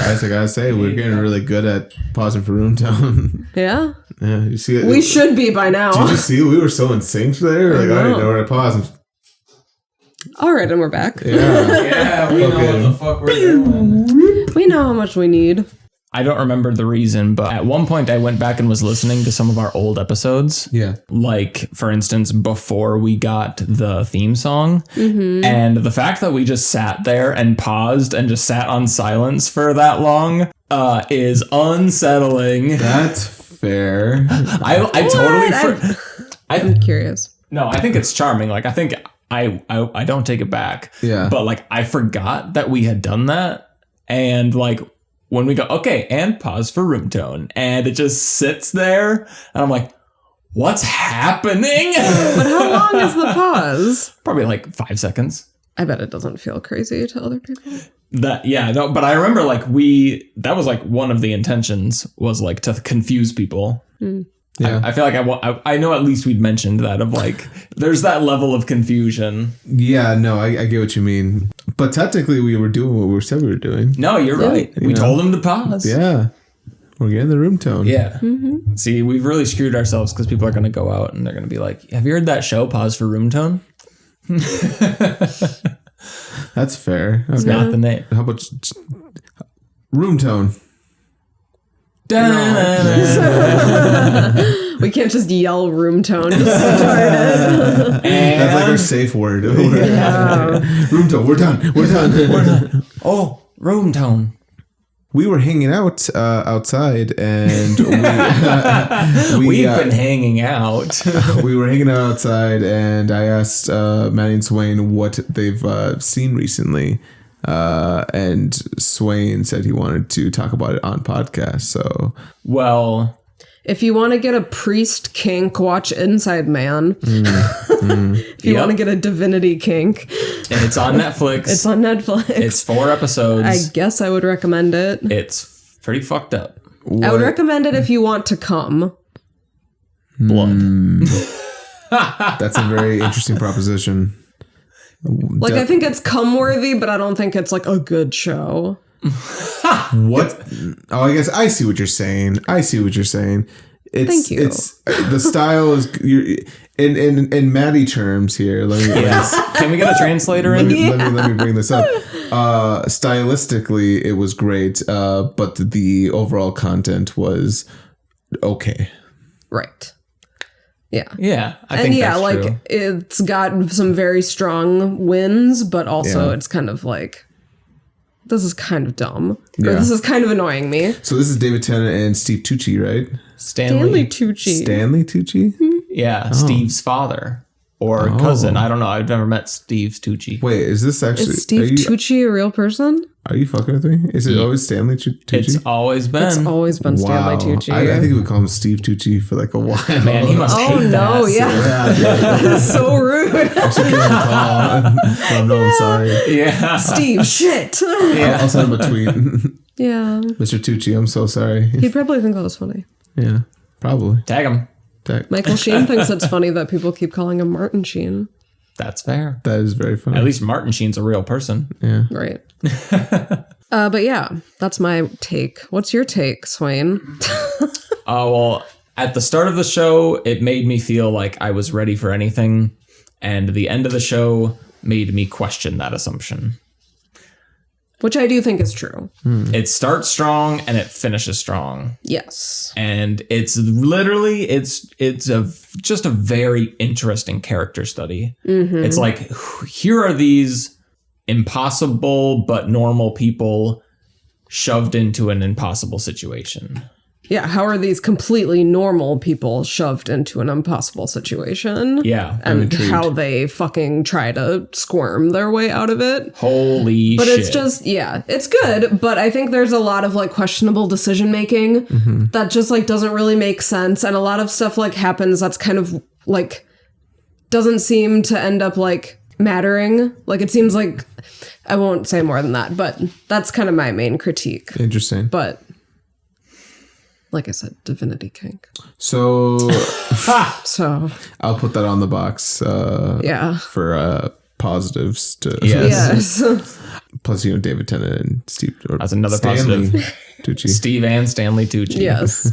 guys, I gotta say, we're getting really good at pausing for room tone. Yeah? Yeah, you see it? We should be by now. Did you see? We were so in sync there. Like, I didn't know where to pause. All right, and we're back. Yeah, we know what the fuck we're doing. We know how much we need. I don't remember the reason, but at one point I went back and was listening to some of our old episodes. Yeah. Like, for instance, before we got the theme song. Mm-hmm. And the fact that we just sat there and paused and just sat on silence for that long is unsettling. That's fair. I'm curious. No, I think it's charming. Like, I think I don't take it back. Yeah. But, like, I forgot that we had done that. And, like, when we go, okay, and pause for room tone. And it just sits there. And I'm like, what's happening? But how long is the pause? Probably like 5 seconds. I bet it doesn't feel crazy to other people. But I remember like that was like one of the intentions was like to confuse people. Yeah. I feel like I know at least we'd mentioned that of like, there's that level of confusion. Yeah, no, I get what you mean. But technically we were doing what we said we were doing. No, you're right. We told him to pause. Yeah. We're getting the room tone. Yeah. Mm-hmm. See, we've really screwed ourselves because people are going to go out and they're going to be like, have you heard that show, Pause for Room Tone? That's fair. It's not the name. How about room tone? We can't just yell room tone. That's like our safe word. Yeah. Room tone. We're done. We're done. Oh, room tone. We were hanging out outside, and we've been hanging out. We were hanging out outside, and I asked Maddie and Swain what they've seen recently. And Swain said he wanted to talk about it on podcast. So, well, if you want to get a priest kink, watch Inside Man. If you want to get a divinity kink, and it's on Netflix. It's on Netflix. It's 4 episodes. I guess I would recommend it. It's pretty fucked up. I would recommend it if you want to come. Blood. That's a very interesting proposition. Like, I think it's cum-worthy, but I don't think it's, like, a good show. What? Oh, I guess I see what you're saying. Thank you. It's the style is in Maddie terms here. Can we get a translator in? Let me bring this up. Stylistically, it was great, but the overall content was okay. Right. Yeah. Yeah. I think that's like true. It's got some very strong wins, but also it's kind of like, this is kind of dumb. Yeah. Or this is kind of annoying me. So this is David Tennant and Steve Tucci, right? Stanley Tucci. Stanley Tucci? Mm-hmm. Yeah. Steve's father. Or cousin. I don't know. I've never met Steve Tucci. Wait, is this actually... Is Steve Tucci a real person? Are you fucking with me? Is it always Stanley Tucci? It's always been. Stanley Tucci. I think we call him Steve Tucci for like a while. Man, he must hate that. Oh, no, yeah. That's so rude. I should give him a call. Oh, no, I'm sorry. Yeah. Steve, shit. Yeah. I'll send him a tweet. Yeah. Mr. Tucci, I'm so sorry. He'd probably think that was funny. Yeah, probably. Tag him. Michael Sheen thinks it's funny that people keep calling him Martin Sheen. That's fair. That is very funny. At least Martin Sheen's a real person. Yeah. Right. But yeah, that's my take. What's your take, Swain? Well, at the start of the show, it made me feel like I was ready for anything. And the end of the show made me question that assumption. Which I do think is true. It starts strong and it finishes strong. Yes. And it's literally, just a very interesting character study. Mm-hmm. It's like, here are these impossible but normal people shoved into an impossible situation. Yeah, how are these completely normal people shoved into an impossible situation? Yeah. And how they fucking try to squirm their way out of it. Holy but shit. But it's just, yeah, it's good. But I think there's a lot of like questionable decision making that just like doesn't really make sense. And a lot of stuff like happens that's kind of like doesn't seem to end up like mattering. Like it seems like, I won't say more than that, but that's kind of my main critique. Interesting. But like I said, divinity kink. So I'll put that on the box. Yeah. For positives to Yes. Yes. plus David Tennant and Steve. That's another Stanley positive. Tucci. Steve and Stanley Tucci. Yes.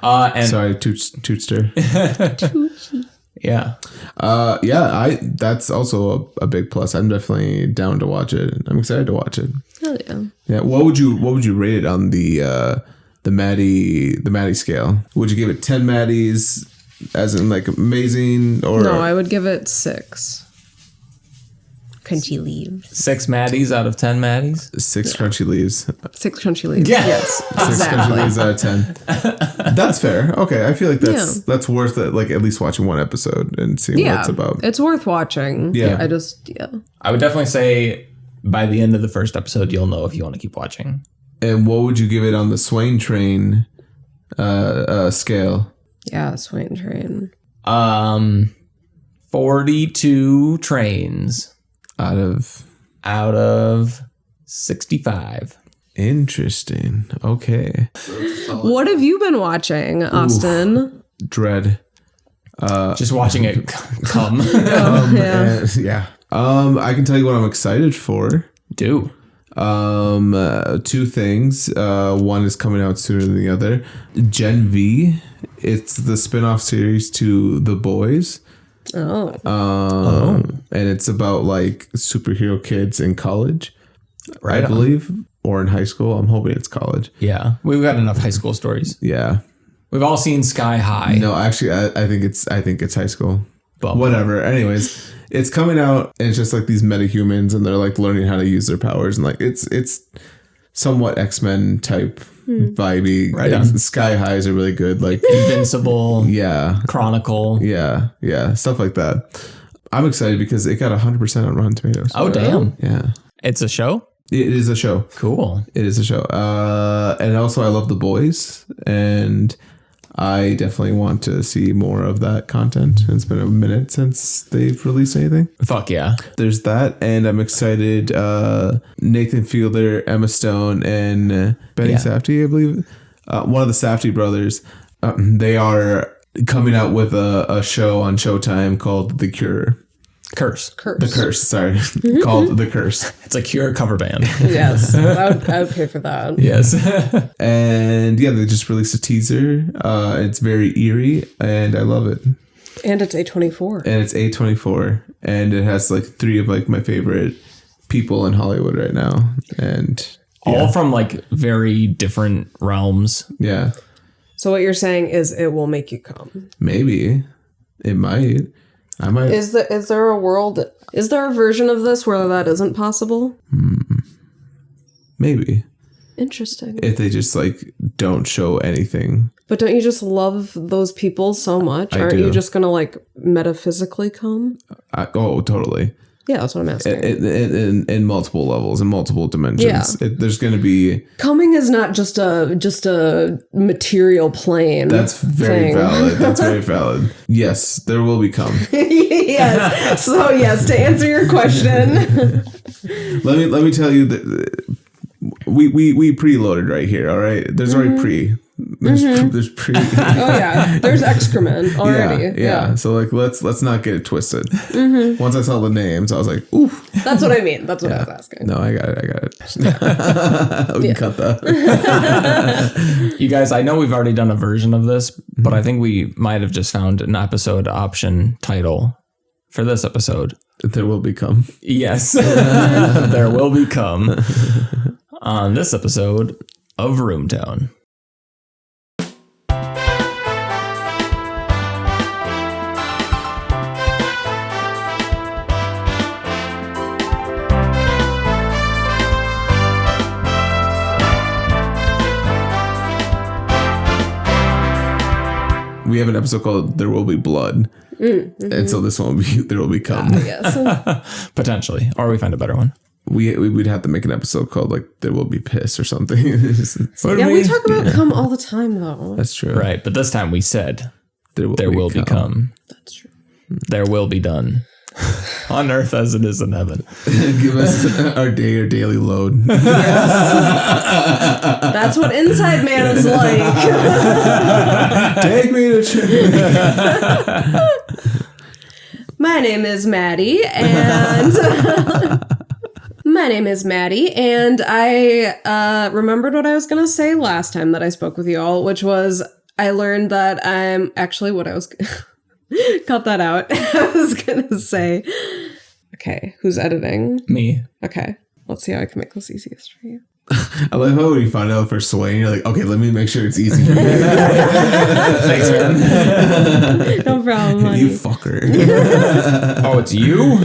And Sorry, Tootster. yeah. That's also a big plus. I'm definitely down to watch it. I'm excited to watch it. Hell yeah. Yeah. What would you rate it on the Maddie scale? Would you give it 10 Maddies as in like amazing or No, I would give it 6. Crunchy leaves. 6 Maddies out of 10 Maddies. 6 crunchy leaves? 6 crunchy leaves. Yeah. Yes. 6 crunchy Exactly. leaves out of 10. That's fair. Okay, I feel like that's worth it. Like at least watching one episode and seeing what Yeah. it's about. It's worth watching. Yeah. I would definitely say by the end of the first episode, you'll know if you want to keep watching. And what would you give it on the Swain Train scale? Yeah, Swain Train. 42 trains Out of 65. Interesting. Okay. What have you been watching, Austin? Dread. Just watching it come. Yeah. Yeah. I can tell you what I'm excited for. Do. 2 things. One is coming out sooner than the other. Gen V. It's the spin-off series to The Boys. Oh. And it's about like superhero kids in college, Right I on. believe, or in high school. I'm hoping it's college. Yeah. We've got enough high school stories. Yeah. We've all seen Sky High. No, actually, I think it's high school. Bummer. Whatever. Anyways, it's coming out, and it's just like these metahumans, and they're like learning how to use their powers, and like it's somewhat X-Men type vibey. Right Like, on. Sky Highs are really good. Like Invincible. yeah, Chronicle. yeah, stuff like that. I'm excited because it got 100% on Rotten Tomatoes. Oh, damn. Yeah, It's a show? it is a show. Cool. It is a show. And also I love The Boys, and I definitely want to see more of that content. It's been a minute since they've released anything. Fuck yeah. There's that, and I'm excited. Nathan Fielder, Emma Stone, and Benny Yeah. Safdie, I believe, one of the Safdie brothers. They are coming out with a show on Showtime called The Cure. Curse. The Curse, sorry, called The Curse. It's a Cure cover band. Yes. I would pay for that. Yes. And yeah, they just released a teaser. It's very eerie, and I love it. And it's A24. And it's A24, and it has like 3 of like my favorite people in Hollywood right now, and All from like very different realms. yeah, So what you're saying is it will make you come. maybe it might. I might. Is there a world? Is there a version of this where that isn't possible? Maybe Interesting. if they just like don't show anything. But don't you just love those people so much? I Aren't do. you just gonna like metaphysically come? Oh, totally. Yeah, that's what I'm asking. In multiple levels, in multiple dimensions. Yeah. There's going to be. Coming is not just a material plane. That's very thing. valid. That's very valid. Yes, there will be come. Yes. So yes, to answer your question. Let me tell you that we preloaded right here. All right, there's already pre. There's pre. Oh yeah, there's excrement already. Yeah. So like let's not get it twisted. Once I saw the names, I was like, ooh. That's what I mean. That's what I was asking. No, I got it. We can cut that. You guys, I know we've already done a version of this, but I think we might have just found an episode option title for this episode. There will be come. Yes. There will be come on this episode of Roomtown. We have an episode called "There Will Be Blood," and so this one will be "There Will Be Cum." Yes. Potentially. Or we find a better one. We'd have to make an episode called like "There Will Be Piss" or something. It's like, Yeah, we talk about cum all the time though. that's true. Right. But this time we said There will be come. That's true. There will be done. On earth as it is in heaven. Give us our daily load. That's what Inside Man is like. Take me to church. My name is Maddie, and I remembered what I was going to say last time that I spoke with you all, which was I learned that I'm actually what I was cut that out. I was going to say, okay, who's editing? Me. Okay, let's see how I can make this easiest for you. I love how when you find out for Swain, you're like, okay, let me make sure it's easy for you. Thanks, man. No problem, honey. You fucker. Oh, it's you?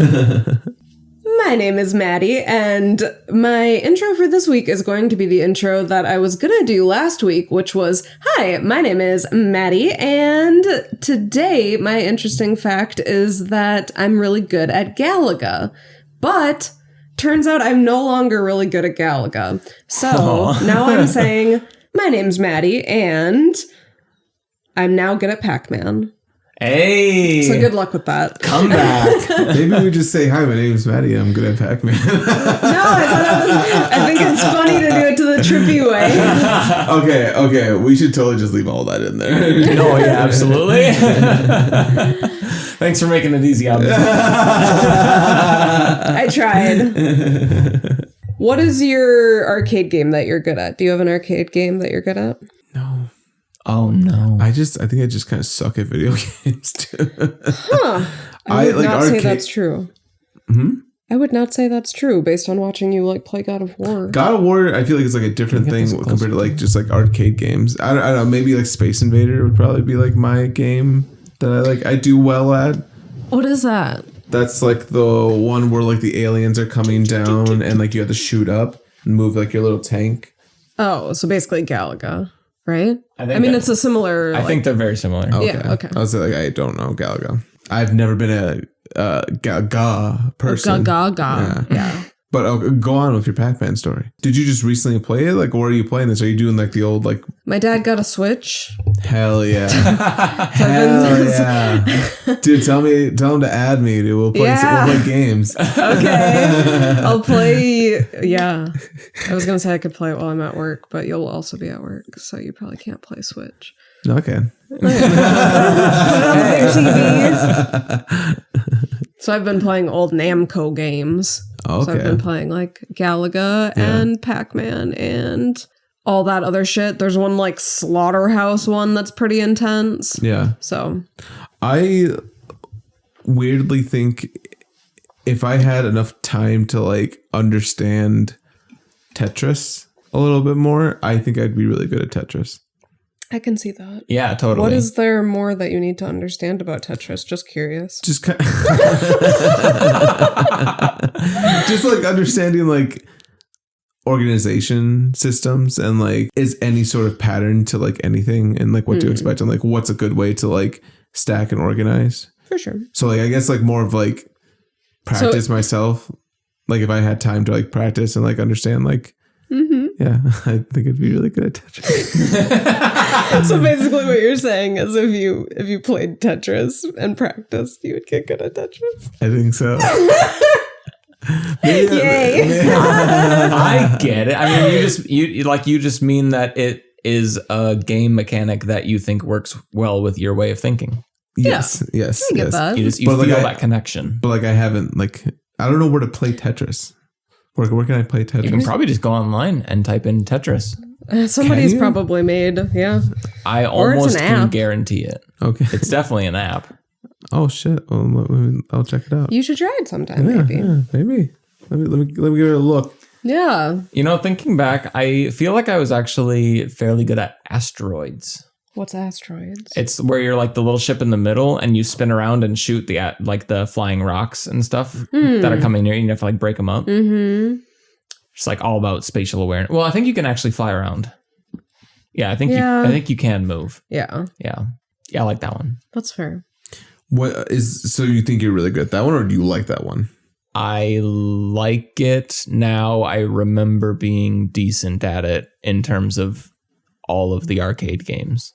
My name is Maddie, and my intro for this week is going to be the intro that I was going to do last week, which was, hi, my name is Maddie, and today my interesting fact is that I'm really good at Galaga, but turns out I'm no longer really good at Galaga. So now I'm saying, my name's Maddie, and I'm now good at Pac-Man. Hey. So good luck with that. Come back. Maybe we just say, hi, my name's Maddie. I'm good at Pac-Man. No, I think it's funny to do it to the trippy way. Okay. We should totally just leave all that in there. No, yeah, absolutely. Thanks for making it easy on me. I tried. What is your arcade game that you're good at? Do you have an arcade game that you're good at? No. Oh, no. I think I just kind of suck at video games, too. Huh. I would not say that's true. I would not say that's true based on watching you like play God of War. God of War, I feel like it's like a different thing compared to like just like arcade games. I don't know. Maybe like Space Invader would probably be like my game that I do well at. What is that? That's like the one where like the aliens are coming down and like you have to shoot up and move like your little tank. Oh, so basically Galaga, right? I mean, it's a similar. I think they're very similar. Okay. Yeah, okay. I was like, I don't know Galaga. I've never been a Gaga person. Gaga. Yeah. But go on with your Pac-Man story. Did you just recently play it? Like, or are you playing this? Are you doing like the old like? My dad got a Switch. Hell yeah! Hell yeah! Dude, tell him to add me. Dude, we'll play games. Okay, I'll play. Yeah, I was gonna say I could play it while I'm at work, but you'll also be at work, so you probably can't play Switch. Okay. So I've been playing old Namco games. Okay. So I've been playing like Galaga and Pac-Man and all that other shit. There's one like Slaughterhouse one that's pretty intense. Yeah. So I weirdly think if I had enough time to like understand Tetris a little bit more, I think I'd be really good at Tetris. I can see that. Yeah, totally. What is there more that you need to understand about Tetris? Just curious. Just kind of just like understanding like organization systems and like is any sort of pattern to like anything and like what to expect and like what's a good way to like stack and organize. For sure. So like I guess like more of like practice myself. Like if I had time to like practice and like understand like yeah, I think I'd be really good at Tetris. So basically what you're saying is if you played Tetris and practiced, you would get good at Tetris? I think so. Yay. I get it. I mean, you just mean that it is a game mechanic that you think works well with your way of thinking. Yes. I get that. You feel that connection. But like I haven't like I don't know where to play Tetris. Where can I play Tetris? You can probably just go online and type in Tetris. Somebody's probably made, yeah. I almost can guarantee it. Okay. It's definitely an app. Oh shit! Well, I'll check it out. You should try it sometime, maybe. Yeah, maybe. Let me give it a look. Yeah. You know, thinking back, I feel like I was actually fairly good at asteroids. What's asteroids? It's where you're like the little ship in the middle and you spin around and shoot the flying rocks and stuff that are coming near you. You have to like break them up. Mm-hmm. It's like all about spatial awareness. Well, I think you can actually fly around. Yeah, I think you can move. Yeah. Yeah. Yeah, I like that one. That's fair. So you think you're really good at that one or do you like that one? I like it now. I remember being decent at it in terms of all of the arcade games.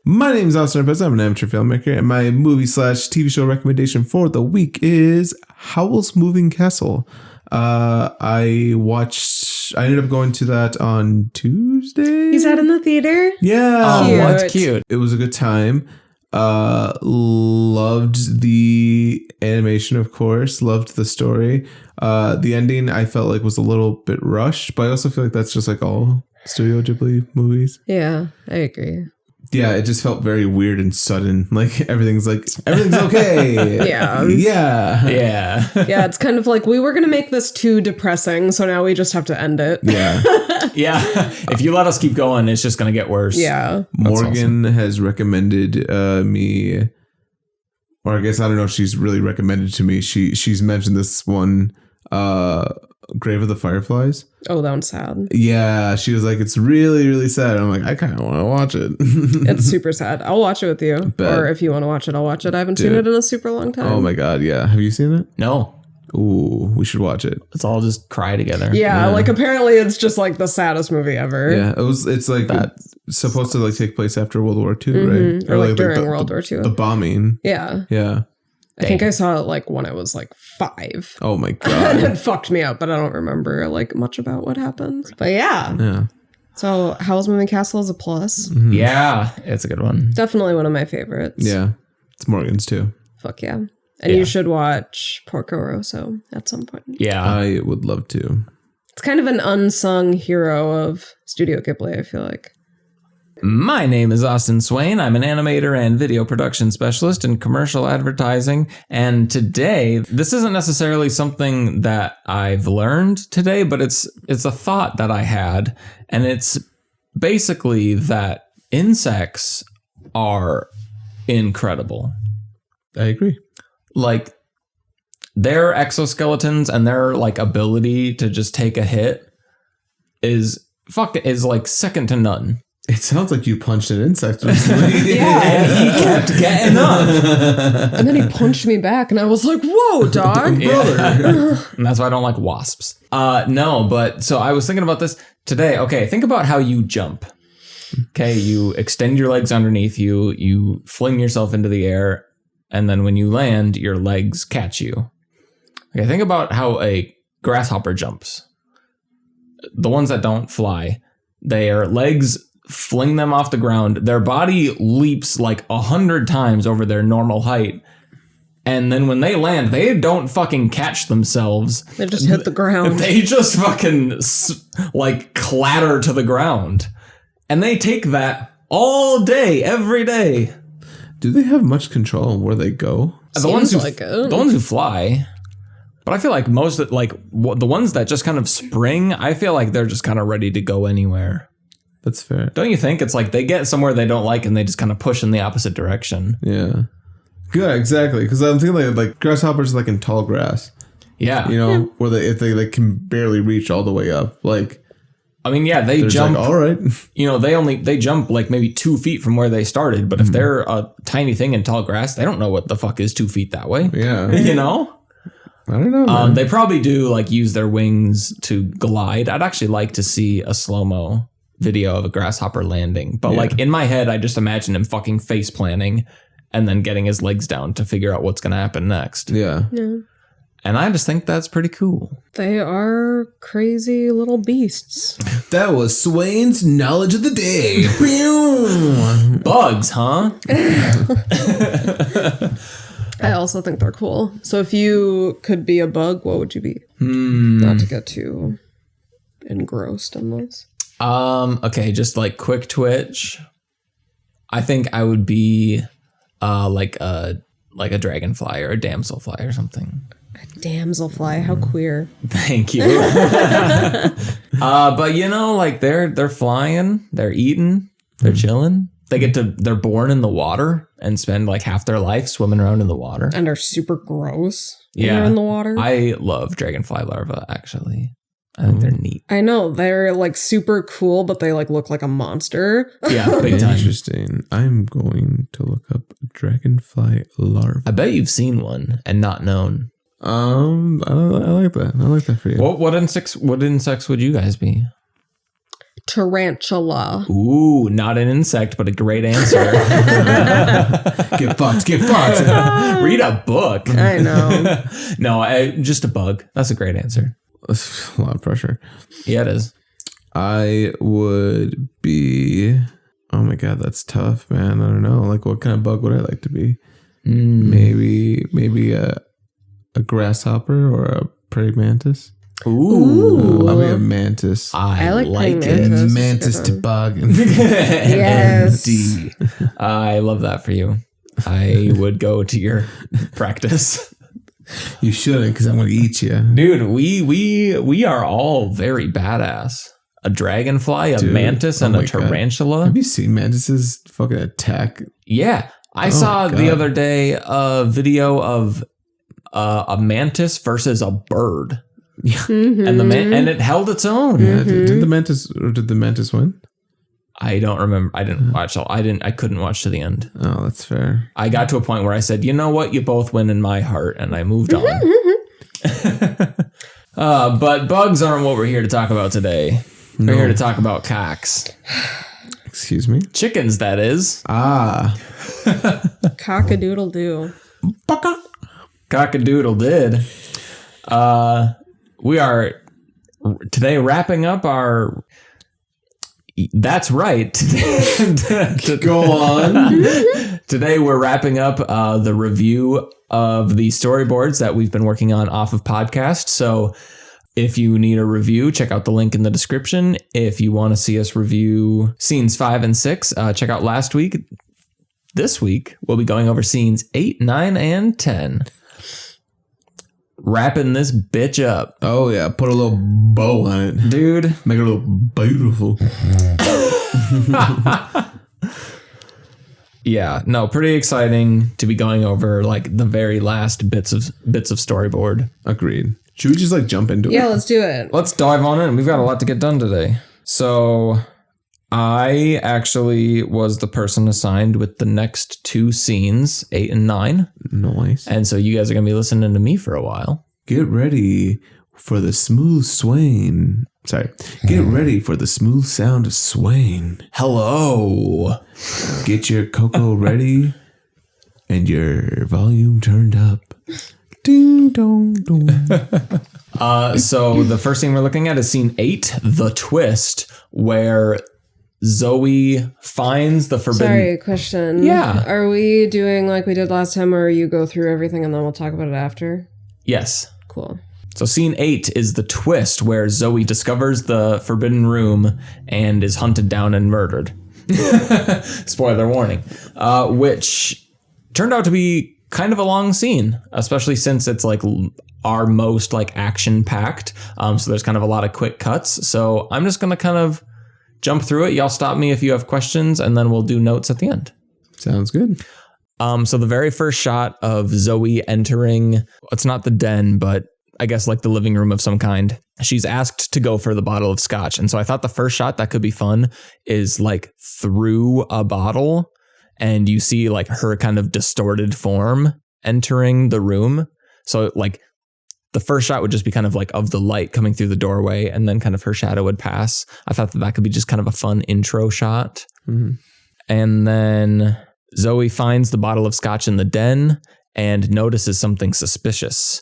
My name is Austin Lopez. I'm an amateur filmmaker, and my movie/TV show recommendation for the week is Howl's Moving Castle. I ended up going to that on Tuesday. Is that in the theater? Yeah. Oh, that's cute. It was a good time. Loved the animation, of course. Loved the story. The ending I felt like was a little bit rushed, but I also feel like that's just like all Studio Ghibli movies. Yeah, I agree. Yeah, it just felt very weird and sudden. Like everything's okay. Yeah. Yeah. Yeah. Yeah, it's kind of like we were going to make this too depressing, so now we just have to end it. Yeah. Yeah. If you let us keep going, it's just going to get worse. Yeah. Morgan has recommended me, or I guess I don't know if she's really recommended to me. She's mentioned this one, Grave of the Fireflies. Oh, that one's sad. Yeah, she was like, it's really, really sad. I'm like, I kind of want to watch it. It's super sad. I'll watch it with you. Bet. Or if you want to watch it, I'll watch it. I haven't seen it in a super long time. Oh my God, yeah. Have you seen it? No. Ooh, we should watch it. Let's all just cry together. Yeah, like apparently it's just like the saddest movie ever. Yeah, it's like supposed to like take place after World War II, right? Or like during World War II. The bombing. Yeah. Yeah. I think I saw it like when I was like 5. Oh my And God. it fucked me up, but I don't remember like much about what happens. But yeah. Yeah. So Howl's Moving Castle is a plus. Yeah. It's a good one. Definitely one of my favorites. Yeah. It's Morgan's too. Fuck yeah. And you should watch Porco Rosso at some point. Yeah. I would love to. It's kind of an unsung hero of Studio Ghibli, I feel like. My name is Austin Swain. I'm an animator and video production specialist in commercial advertising. And today, this isn't necessarily something that I've learned today, but it's a thought that I had. And it's basically that insects are incredible. I agree. Like their exoskeletons and their like ability to just take a hit is like second to none. It sounds like you punched an insect recently. And he kept getting up. And then he punched me back, and I was like, whoa, dog. Yeah. And that's why I don't like wasps. No, but so I was thinking about this today. Okay, think about how you jump. Okay, you extend your legs underneath you, you fling yourself into the air, and then when you land, your legs catch you. Okay, think about how a grasshopper jumps. The ones that don't fly, their legs fling them off the ground. Their body leaps like 100 times over their normal height. And then when they land, they don't fucking catch themselves. They just hit the ground. They just fucking like clatter to the ground. And they take that all day, every day. Do they have much control on where they go? The ones who fly. But I feel like most of, like the ones that just kind of spring, I feel like they're just kind of ready to go anywhere. That's fair. Don't you think? It's like they get somewhere they don't like and they just kind of push in the opposite direction. Yeah. Yeah, exactly. Because I'm thinking like grasshoppers like in tall grass. Yeah. You know, where if they like can barely reach all the way up. Like, I mean, yeah, they jump. Like, all right. You know, they jump like maybe 2 feet from where they started. But if they're a tiny thing in tall grass, they don't know what the fuck is 2 feet that way. Yeah. You know? I don't know. Man. They probably do like use their wings to glide. I'd actually like to see a slow-mo video of a grasshopper landing. But like in my head, I just imagine him fucking face planting and then getting his legs down to figure out what's going to happen next. Yeah. And I just think that's pretty cool. They are crazy little beasts. That was Swain's knowledge of the day. Bugs, huh? I also think they're cool. So if you could be a bug, what would you be? Not to get too engrossed in this. Okay, just like quick twitch. I think I would be like a dragonfly or a damselfly or something. A damselfly, how queer. Thank you. But you know, like they're flying, they're eating, they're chilling. They're born in the water and spend like half their life swimming around in the water. And are super gross when Yeah. they're in the water. I love dragonfly larvae, actually. I think they're neat. I know, they're like super cool, but they like look like a monster. Yeah, big time. Interesting. I'm going to look up dragonfly larva. I bet you've seen one and not known. I like that. I like that for you. What insects would you guys be? Tarantula. Ooh, not an insect, but a great answer. Get fucked. Read a book. I know. No, just a bug. That's a great answer. That's a lot of pressure. Yeah, it is. I would be... Oh my God, that's tough, man. I don't know. Like, what kind of bug would I like to be? Maybe a grasshopper or a prairie mantis. Ooh. I'll be a mantis. I like it. mantis. Mantis toboggan. Yes. I love that for you. I would go to your practice. You shouldn't, because I'm going to eat you. Dude, we are all very badass. A dragonfly, a mantis, and a tarantula. God. Have you seen mantises fucking attack? Yeah. I saw the other day a video of a mantis versus a bird. Yeah. And it held its own. Yeah, did the mantis win? I don't remember. I didn't watch all. I couldn't watch to the end. Oh, that's fair. I got to a point where I said, you know what? You both win in my heart. And I moved on. But bugs aren't what we're here to talk about today. No. We're here to talk about cocks. Excuse me? Chickens, that is. Cock-a-doodle-doo. Baka. Cock-a-doodle did. We are today wrapping up our... That's right. Go on. Today we're wrapping up the review of the storyboards that we've been working on off of podcast. So if you need a review, check out the link in the description. If you want to see us review scenes 5 and 6, check out last week. This week, we'll be going over scenes 8, 9, and 10. Wrapping this bitch up. Oh, yeah. Put a little bow on it. Dude. Make it a little beautiful. Yeah. No, pretty exciting to be going over like the very last bits of storyboard. Agreed. Should we just like jump into it? Yeah, let's do it. Let's dive on it. We've got a lot to get done today. So I actually was the person assigned with the next 2 scenes, 8 and 9. Nice. And so you guys are going to be listening to me for a while. Get ready for the smooth swaying. Sorry. Get ready for the smooth sound of swaying. Hello. Get your cocoa ready and your volume turned up. Ding dong dong. So the first scene we're looking at is scene 8, The Twist, where Zoe finds the forbidden... Sorry, question. Yeah. Are we doing like we did last time, or you go through everything and then we'll talk about it after? Yes. Cool. So scene 8 is The Twist, where Zoe discovers the forbidden room and is hunted down and murdered. Spoiler warning. Which turned out to be kind of a long scene, especially since it's like our most like action packed. So there's kind of a lot of quick cuts. So I'm just going to kind of jump through it. Y'all stop me if you have questions, and then we'll do notes at the end. Sounds good. So the very first shot of Zoe entering, it's not the den, but I guess like the living room of some kind. She's asked to go for the bottle of scotch. And so I thought the first shot that could be fun is like through a bottle, and you see like her kind of distorted form entering the room. So like the first shot would just be kind of like of the light coming through the doorway, and then kind of her shadow would pass. I thought that could be just kind of a fun intro shot. Mm-hmm. And then Zoe finds the bottle of scotch in the den and notices something suspicious.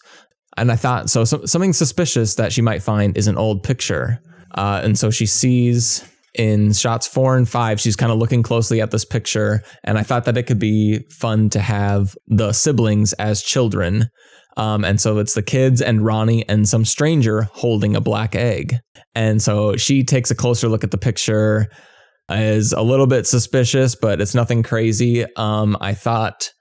And I thought, something suspicious that she might find is an old picture. And so she sees in shots 4 and 5, she's kind of looking closely at this picture. And I thought that it could be fun to have the siblings as children. And so it's the kids and Ronnie and some stranger holding a black egg. And so she takes a closer look at the picture, is a little bit suspicious, but it's nothing crazy. I thought...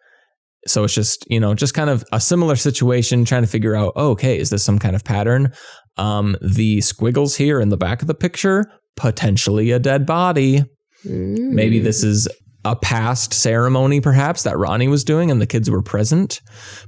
So it's just, just kind of a similar situation, trying to figure out, okay, is this some kind of pattern? The squiggles here in the back of the picture, potentially a dead body. Maybe this is a past ceremony, perhaps, that Ronnie was doing and the kids were present,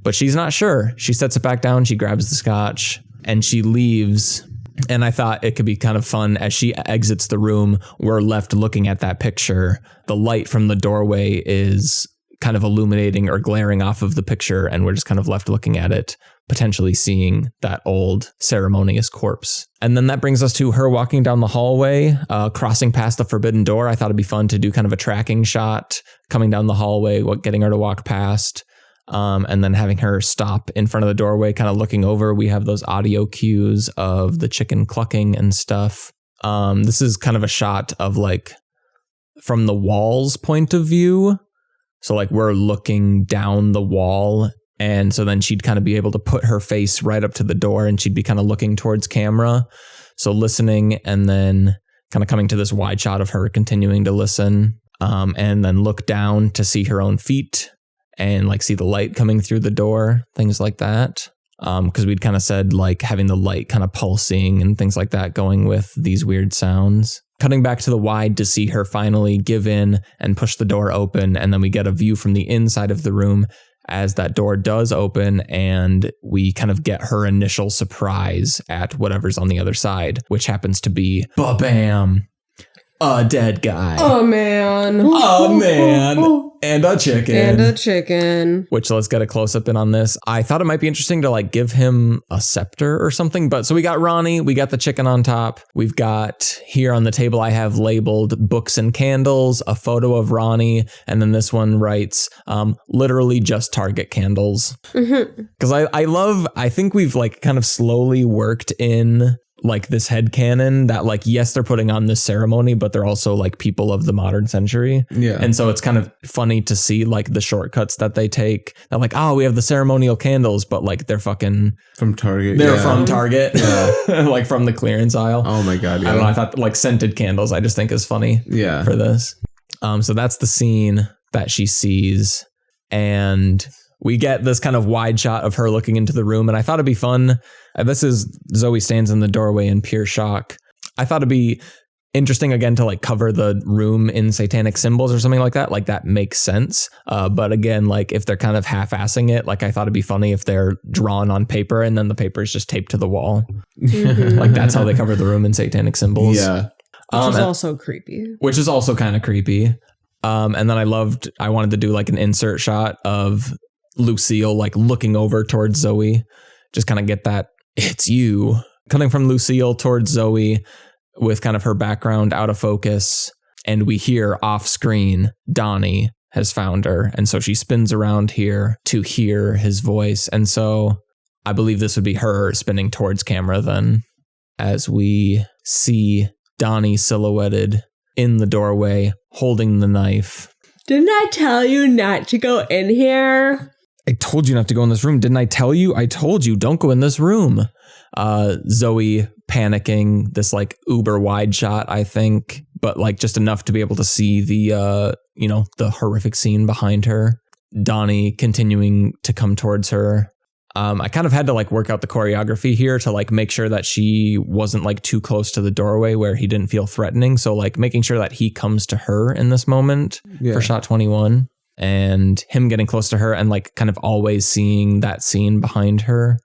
but she's not sure. She sets it back down, she grabs the scotch, and she leaves. And I thought it could be kind of fun as she exits the room. We're left looking at that picture. The light from the doorway is kind of illuminating or glaring off of the picture, and we're just kind of left looking at it, potentially seeing that old ceremonious corpse. And then that brings us to her walking down the hallway, crossing past the forbidden door. I thought it'd be fun to do kind of a tracking shot coming down the hallway, getting her to walk past, and then having her stop in front of the doorway, kind of looking over. We have those audio cues of the chicken clucking and stuff. This is kind of a shot of like from the wall's point of view. So like we're looking down the wall. And so then she'd kind of be able to put her face right up to the door and she'd be kind of looking towards camera. So listening and then kind of coming to this wide shot of her continuing to listen, and then look down to see her own feet and like see the light coming through the door, things like that. Because we'd kind of said like having the light kind of pulsing and things like that going with these weird sounds. Cutting back to the wide to see her finally give in and push the door open. And then we get a view from the inside of the room as that door does open, and we kind of get her initial surprise at whatever's on the other side, which happens to be ba-bam, a dead guy. Oh, man. Oh, man. And a chicken. And a chicken. Which, let's get a close-up in on this. I thought it might be interesting to like give him a scepter or something. But so we got Ronnie, we got the chicken on top. We've got here on the table, I have labeled books and candles, a photo of Ronnie. And then this one writes, literally just Target candles. Because I think we've like kind of slowly worked in like this headcanon that like, yes, they're putting on this ceremony, but they're also like people of the modern century. Yeah. And so it's kind of funny to see like the shortcuts that they take. They're like, oh, we have the ceremonial candles, but like they're fucking from Target. They're from Target. Yeah. Like from the clearance aisle. Oh my God. Yeah. I don't know. I thought like scented candles, I just think is funny. Yeah. For this. So that's the scene that she sees. And we get this kind of wide shot of her looking into the room. And I thought it'd be fun. This is Zoe stands in the doorway in pure shock. I thought it'd be interesting again to like cover the room in satanic symbols or something like that. Like that makes sense. But again, like if they're kind of half-assing it, like I thought it'd be funny if they're drawn on paper and then the paper is just taped to the wall. Like that's how they cover the room in satanic symbols. Yeah. Which is also creepy. Which is also kind of creepy. And then I wanted to do like an insert shot of Lucille like looking over towards Zoe. Just kind of get that it's you cutting from Lucille towards Zoe with kind of her background out of focus. And we hear off screen, Donnie has found her. And so she spins around here to hear his voice. And so I believe this would be her spinning towards camera then as we see Donnie silhouetted in the doorway holding the knife. Didn't I tell you not to go in here? I told you not to go in this room. Didn't I tell you? I told you, don't go in this room. Zoe panicking, this like uber wide shot, I think, but like just enough to be able to see the, the horrific scene behind her. Donnie continuing to come towards her. I kind of had to like work out the choreography here to like make sure that she wasn't like too close to the doorway where he didn't feel threatening. So like making sure that he comes to her in this moment for shot 21. And him getting close to her and like kind of always seeing that scene behind her.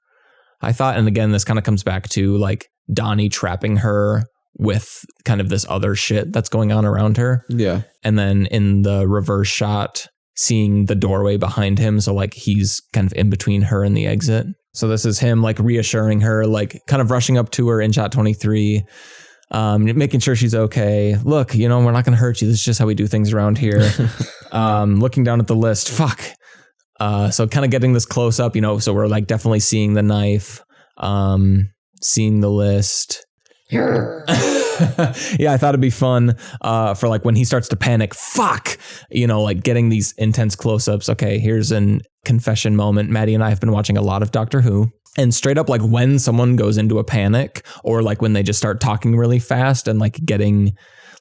I thought, and again, this kind of comes back to like Donnie trapping her with kind of this other shit that's going on around her. Yeah. And then in the reverse shot, seeing the doorway behind him. So like he's kind of in between her and the exit. So this is him like reassuring her, like kind of rushing up to her in shot 23. Making sure she's okay. Look, we're not going to hurt you. This is just how we do things around here. Looking down at the list. Fuck. So kind of getting this close up, so we're like definitely seeing the knife, seeing the list. Yeah, I thought it'd be fun for like when he starts to panic. Fuck. Like getting these intense close-ups. Okay, here's an confession moment. Maddie and I have been watching a lot of Doctor Who. And straight up, like when someone goes into a panic or like when they just start talking really fast and like getting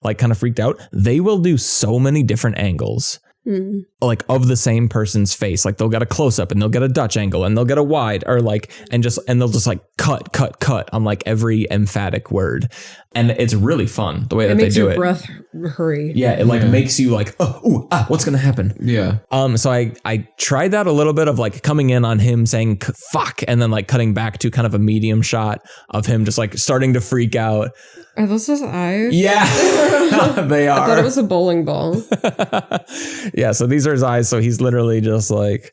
like kind of freaked out, they will do so many different angles like of the same person's face. Like they'll get a close up and they'll get a Dutch angle and they'll get a wide or like and they'll just like cut on like every emphatic word. And it's really fun the way that they do it. It makes your breath hurry. Yeah, it like makes you like, what's going to happen? Yeah. So I tried that a little bit of like coming in on him saying fuck and then like cutting back to kind of a medium shot of him just like starting to freak out. Are those his eyes? Yeah, they are. I thought it was a bowling ball. Yeah, so these are his eyes. So he's literally just like,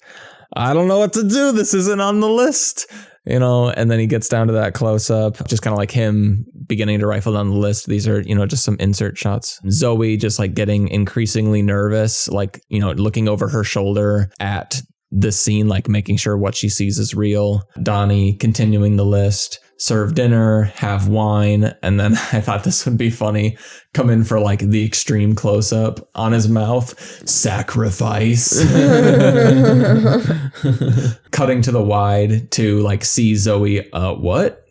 I don't know what to do. This isn't on the list, and then he gets down to that close up, just kind of like him beginning to rifle down the list. These are, just some insert shots. Zoe just like getting increasingly nervous, like, looking over her shoulder at this scene, like making sure what she sees is real. Donnie continuing the list. serve dinner, have wine, and then I thought this would be funny, come in for like the extreme close-up on his mouth, sacrifice. Cutting to the wide to like see Zoe,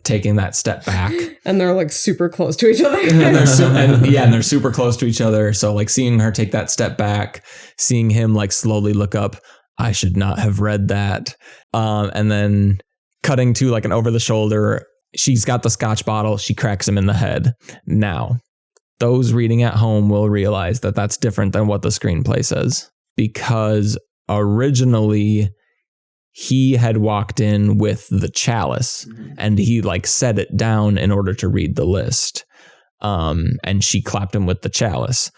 taking that step back. And they're like super close to each other. and they're super close to each other. So like seeing her take that step back, seeing him like slowly look up, I should not have read that. And then cutting to like an over the shoulder, she's got the scotch bottle, she cracks him in the head. Now, those reading at home will realize that that's different than what the screenplay says, because originally he had walked in with the chalice and he like set it down in order to read the list. And she clapped him with the chalice.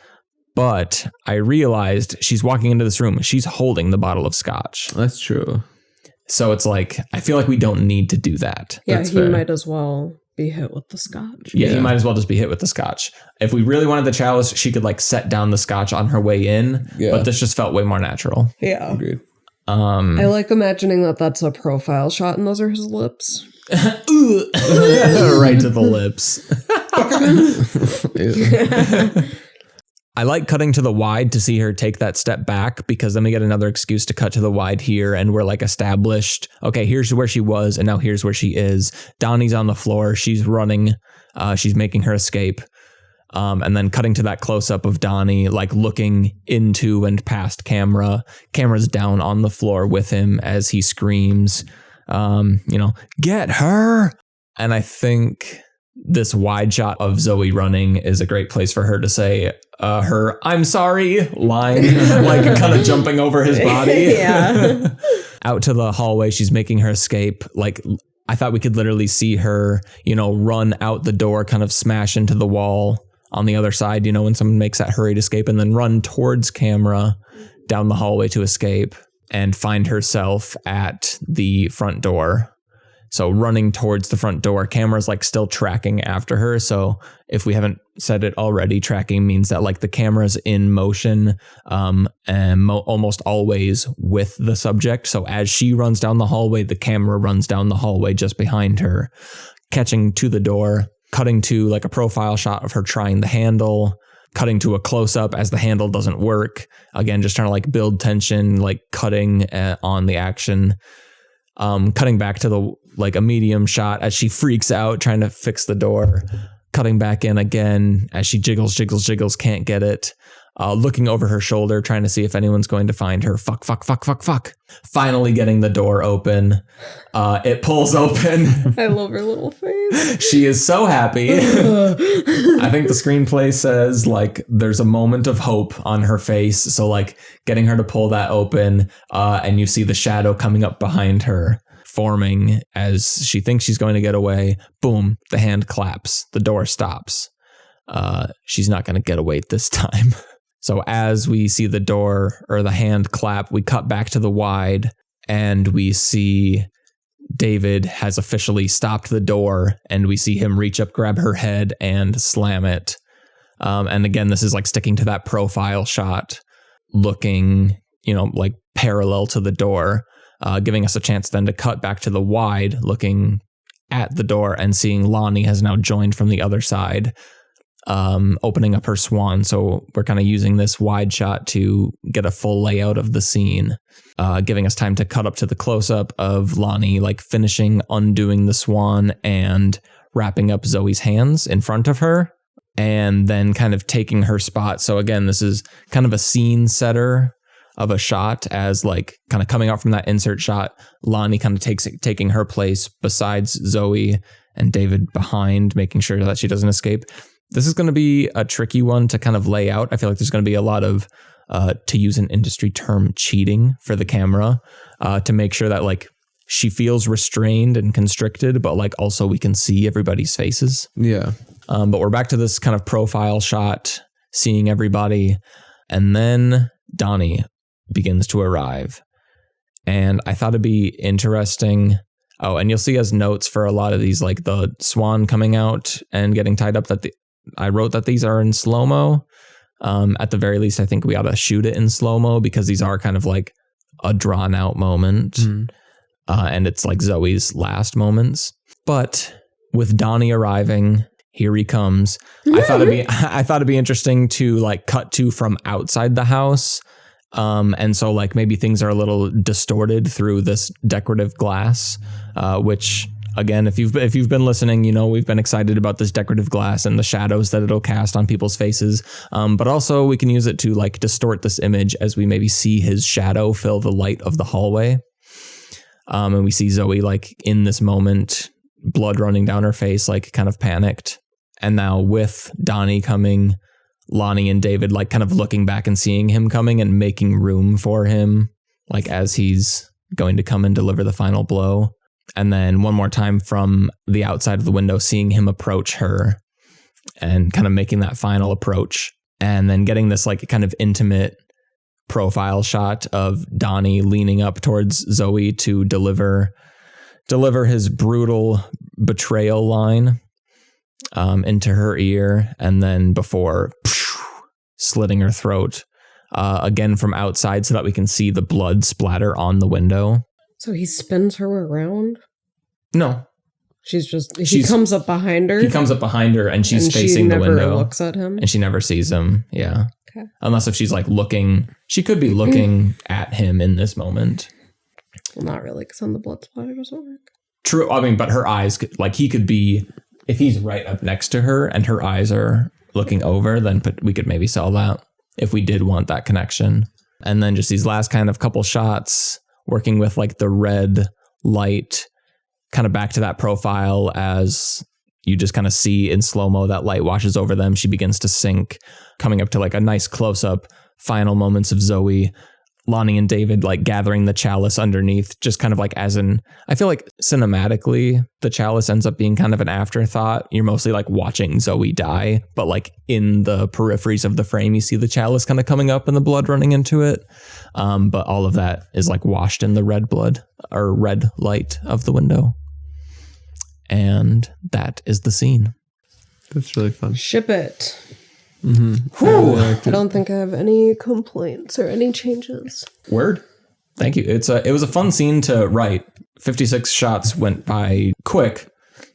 But I realized she's walking into this room, she's holding the bottle of scotch. That's true. So it's like, I feel like we don't need to do that. Yeah, That's he fair. might as well be hit with the scotch. Yeah, he might as well just be hit with the scotch. If we really wanted the chalice, she could like set down the scotch on her way in. Yeah. But this just felt way more natural. Yeah. Agreed. I like imagining that that's a profile shot and those are his lips. Right to the lips. I like cutting to the wide to see her take that step back, because then we get another excuse to cut to the wide here and we're like established. Okay, here's where she was and now here's where she is. Donnie's on the floor. She's running. She's making her escape. And then cutting to that close up of Donnie, like looking into and past camera. Camera's down on the floor with him as he screams, get her. And I think this wide shot of Zoe running is a great place for her to say her "I'm sorry" line, like kind of jumping over his body. Yeah. Out to the hallway, she's making her escape. Like, I thought we could literally see her, run out the door, kind of smash into the wall on the other side, when someone makes that hurried escape, and then run towards camera down the hallway to escape and find herself at the front door. So running towards the front door, camera's like still tracking after her. So if we haven't said it already, tracking means that like the camera's in motion and almost always with the subject. So as she runs down the hallway, the camera runs down the hallway just behind her, catching to the door, cutting to like a profile shot of her trying the handle, cutting to a close-up as the handle doesn't work. Again, just trying to like build tension, like cutting on the action. Cutting back to the like a medium shot as she freaks out trying to fix the door, cutting back in again as she jiggles, can't get it. Looking over her shoulder, trying to see if anyone's going to find her. Fuck. Finally getting the door open. It pulls open. I love her little face. She is so happy. I think the screenplay says like there's a moment of hope on her face. So like getting her to pull that open, and you see the shadow coming up behind her, forming as she thinks she's going to get away. Boom, the hand claps. The door stops. She's not going to get away this time. So as we see the door or the hand clap, we cut back to the wide and we see David has officially stopped the door, and we see him reach up, grab her head and slam it. And again, this is like sticking to that profile shot, looking, like parallel to the door, giving us a chance then to cut back to the wide, looking at the door and seeing Lonnie has now joined from the other side, opening up her swan. So we're kind of using this wide shot to get a full layout of the scene, giving us time to cut up to the close-up of Lonnie, like finishing undoing the swan and wrapping up Zoe's hands in front of her, and then kind of taking her spot. So again, this is kind of a scene setter of a shot, as like kind of coming out from that insert shot, Lonnie kind of taking her place besides Zoe and David behind, making sure that she doesn't escape. This is going to be a tricky one to kind of lay out. I feel like there's going to be a lot of, to use an industry term, cheating for the camera, to make sure that like she feels restrained and constricted, but like also we can see everybody's faces. Yeah. But we're back to this kind of profile shot, seeing everybody. And then Donnie begins to arrive. And I thought it'd be interesting. Oh, and you'll see as notes for a lot of these, like the swan coming out and getting tied up, that I wrote that these are in slow-mo. At the very least, I think we ought to shoot it in slow-mo, because these are kind of like a drawn out moment. And it's like Zoe's last moments. But with Donnie arriving, here he comes. I thought it'd be interesting to like cut to from outside the house. And so like maybe things are a little distorted through this decorative glass, which again, if you've been listening, you know, we've been excited about this decorative glass and the shadows that it'll cast on people's faces. But also we can use it to like distort this image as we maybe see his shadow fill the light of the hallway. And we see Zoe like in this moment, blood running down her face, like kind of panicked. And now with Donnie coming, Lonnie and David like kind of looking back and seeing him coming and making room for him, like as he's going to come and deliver the final blow. And then one more time from the outside of the window, seeing him approach her and kind of making that final approach. And then getting this like kind of intimate profile shot of Donnie leaning up towards Zoe to deliver his brutal betrayal line into her ear. And then before slitting her throat again from outside so that we can see the blood splatter on the window. So he spins her around? No. He comes up behind her? He comes up behind her and she's facing the window. She never looks at him? And she never sees him. Yeah. Okay. Unless if she's like looking, she could be looking at him in this moment. Well, not really, because then the blood splatter doesn't work. True. I mean, but her eyes, like he could be, if he's right up next to her and her eyes are looking over, then we could maybe sell that if we did want that connection. And then just these last kind of couple shots working with like the red light kind of back to that profile as you just kind of see in slow-mo that light washes over them. She begins to sink, coming up to like a nice close-up, final moments of Zoe, Lonnie and David like gathering the chalice underneath, just kind of like I feel like cinematically the chalice ends up being kind of an afterthought. You're mostly like watching Zoe die, but like in the peripheries of the frame, you see the chalice kind of coming up and the blood running into it. But all of that is like washed in the red blood or red light of the window. And that is the scene. That's really fun. Ship it. Mm-hmm. I don't think I have any complaints or any changes. Word. Thank you. It was a fun scene to write. 56 shots went by quick,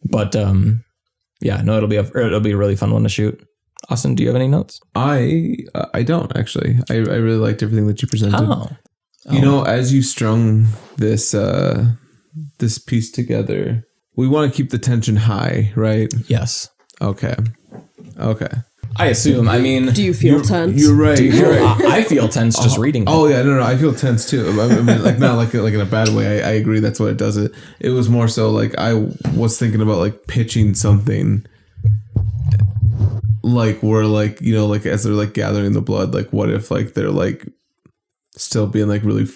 but it'll be a really fun one to shoot. Austin, do you have any notes? I don't actually. I really liked everything that you presented. Oh. You know, as you strung this this piece together, we want to keep the tension high, right? Yes. Okay. I assume. I mean, do you feel tense? You're right. I feel tense just reading. Oh yeah, no, I feel tense too. I mean, like not like in a bad way. I agree. That's what it does. It was more so like I was thinking about like pitching something, like where like you know like as they're like gathering the blood, like what if like they're like still being like really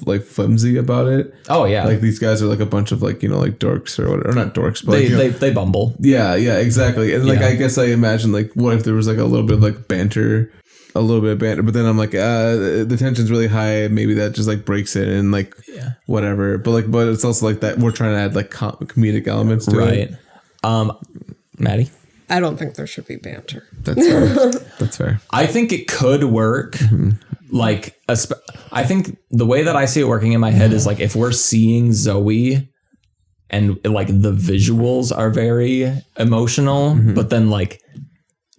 like flimsy about it. Oh yeah, like these guys are like a bunch of like you know like dorks or whatever, or not dorks, but they bumble. Yeah, exactly. And like I guess I imagine like what if there was like a little bit of like banter, but then I'm like the tension's really high. Maybe that just like breaks it and like whatever. But it's also like that we're trying to add like comedic elements to it. Maddie. I don't think there should be banter. That's fair. That's fair. I think it could work. Mm-hmm. Like, I think the way that I see it working in my head is like if we're seeing Zoe and like the visuals are very emotional, but then like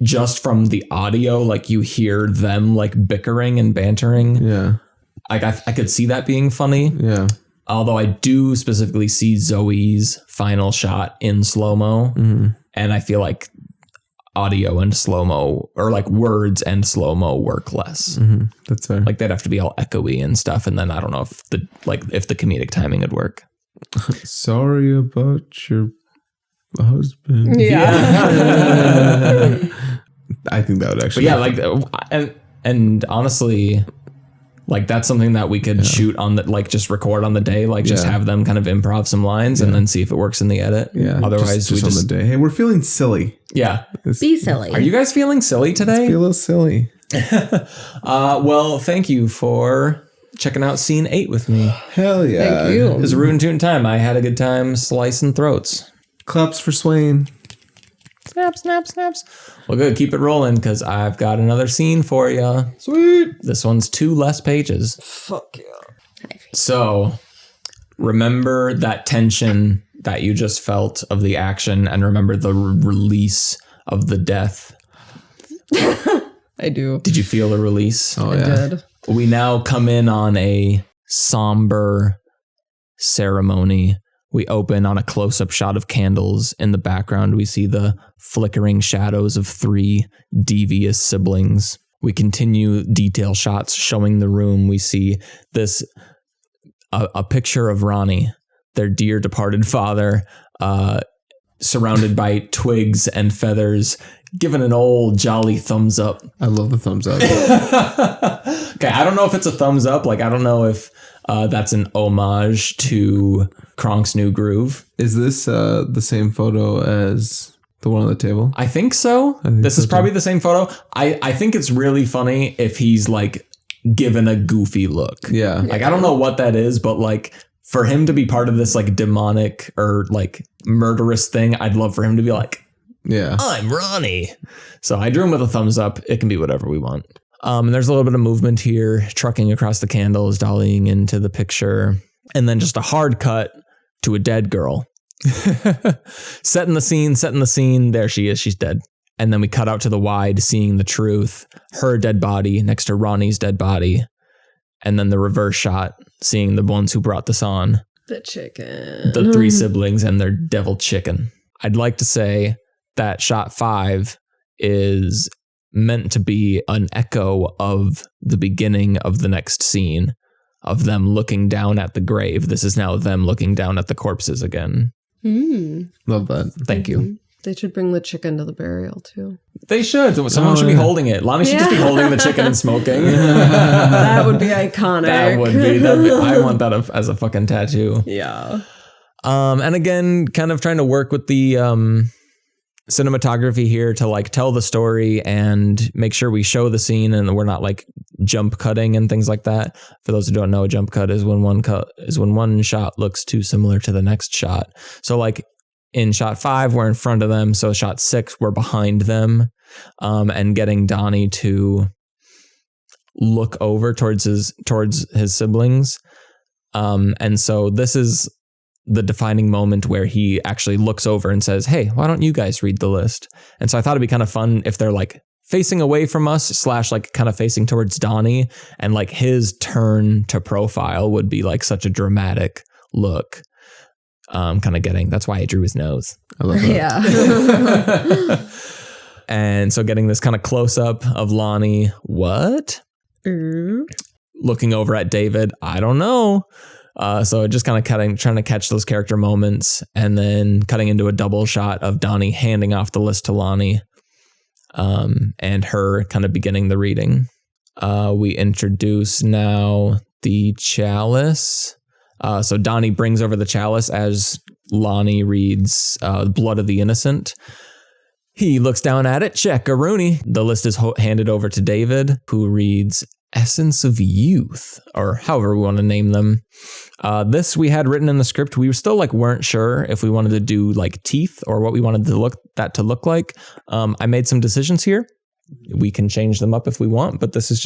just from the audio, like you hear them like bickering and bantering. Yeah. Like I could see that being funny. Yeah. Although I do specifically see Zoe's final shot in slow-mo. And I feel like audio and slow-mo or like words and slow-mo work less. That's fair. Like they'd have to be all echoey and stuff. And then I don't know if the comedic timing would work. Sorry about your husband. Yeah. I think that would actually. But yeah, like and honestly, like that's something that we could shoot on the like just record on the day, like just have them kind of improv some lines and then see if it works in the edit. Yeah. Otherwise, just on the day. Hey, we're feeling silly. Yeah. Be silly. Are you guys feeling silly today? Be a little silly. Well, thank you for checking out scene 8 with me. Hell yeah. Thank you. It was a Root and Tune time. I had a good time slicing throats. Claps for Swain. Snap, snap, snaps. Well, good. Keep it rolling because I've got another scene for you. Sweet. This one's 2 less pages. Fuck yeah. So remember that tension that you just felt of the action, and remember the release of the death. I do. Did you feel the release? Oh, I did. We now come in on a somber ceremony. We open on a close-up shot of candles. In the background, we see the flickering shadows of 3 devious siblings. We continue detail shots showing the room. We see this, a picture of Ronnie, their dear departed father, surrounded by twigs and feathers, given an old jolly thumbs up. I love the thumbs up. Okay, I don't know if it's a thumbs up. Like, I don't know if that's an homage to Kronk's New Groove. Is this the same photo as the one on the table? I think so. This is probably the same photo. I think it's really funny if he's like given a goofy look. Yeah. Like, I don't know what that is, but like for him to be part of this like demonic or like murderous thing, I'd love for him to be like, yeah, I'm Ronnie. So I drew him with a thumbs up. It can be whatever we want. And there's a little bit of movement here, trucking across the candles, dollying into the picture, and then just a hard cut to a dead girl. Setting the scene. There she is. She's dead. And then we cut out to the wide, seeing the truth, her dead body next to Ronnie's dead body. And then the reverse shot, seeing the ones who brought this on. The chicken. The 3 siblings and their devil chicken. I'd like to say that shot 5 is meant to be an echo of the beginning of the next scene of them looking down at the grave. This is now them looking down at the corpses again. Love that. Thank you. They should bring the chicken to the burial too. They should. Someone should be holding it. Lonnie should just be holding the chicken and smoking. That would be iconic. That would be. I want that as a fucking tattoo. Yeah. And again, kind of trying to work with the cinematography here to like tell the story and make sure we show the scene and we're not like jump cutting and things like that. For those who don't know, a jump cut is when one shot looks too similar to the next shot. So like in shot 5, we're in front of them. So shot 6, we're behind them, and getting Donnie to look over towards his siblings. And so this is the defining moment where he actually looks over and says, hey, why don't you guys read the list? And so I thought it'd be kind of fun if they're like facing away from us / like kind of facing towards Donnie, and like his turn to profile would be like such a dramatic look. Kind of getting, that's why I drew his nose. I love that. Yeah. And so getting this kind of close up of Lonnie, looking over at David, I don't know. So just kind of trying to catch those character moments, and then cutting into a double shot of Donnie handing off the list to Lonnie, and her kind of beginning the reading. We introduce now the chalice. So Donnie brings over the chalice as Lonnie reads Blood of the Innocent. He looks down at it, check a Rooney. The list is handed over to David, who reads Essence of Youth, or however we want to name them. This we had written in the script. We still weren't sure if we wanted to do like teeth or what we wanted to look like. I made some decisions here. We can change them up if we want, but this is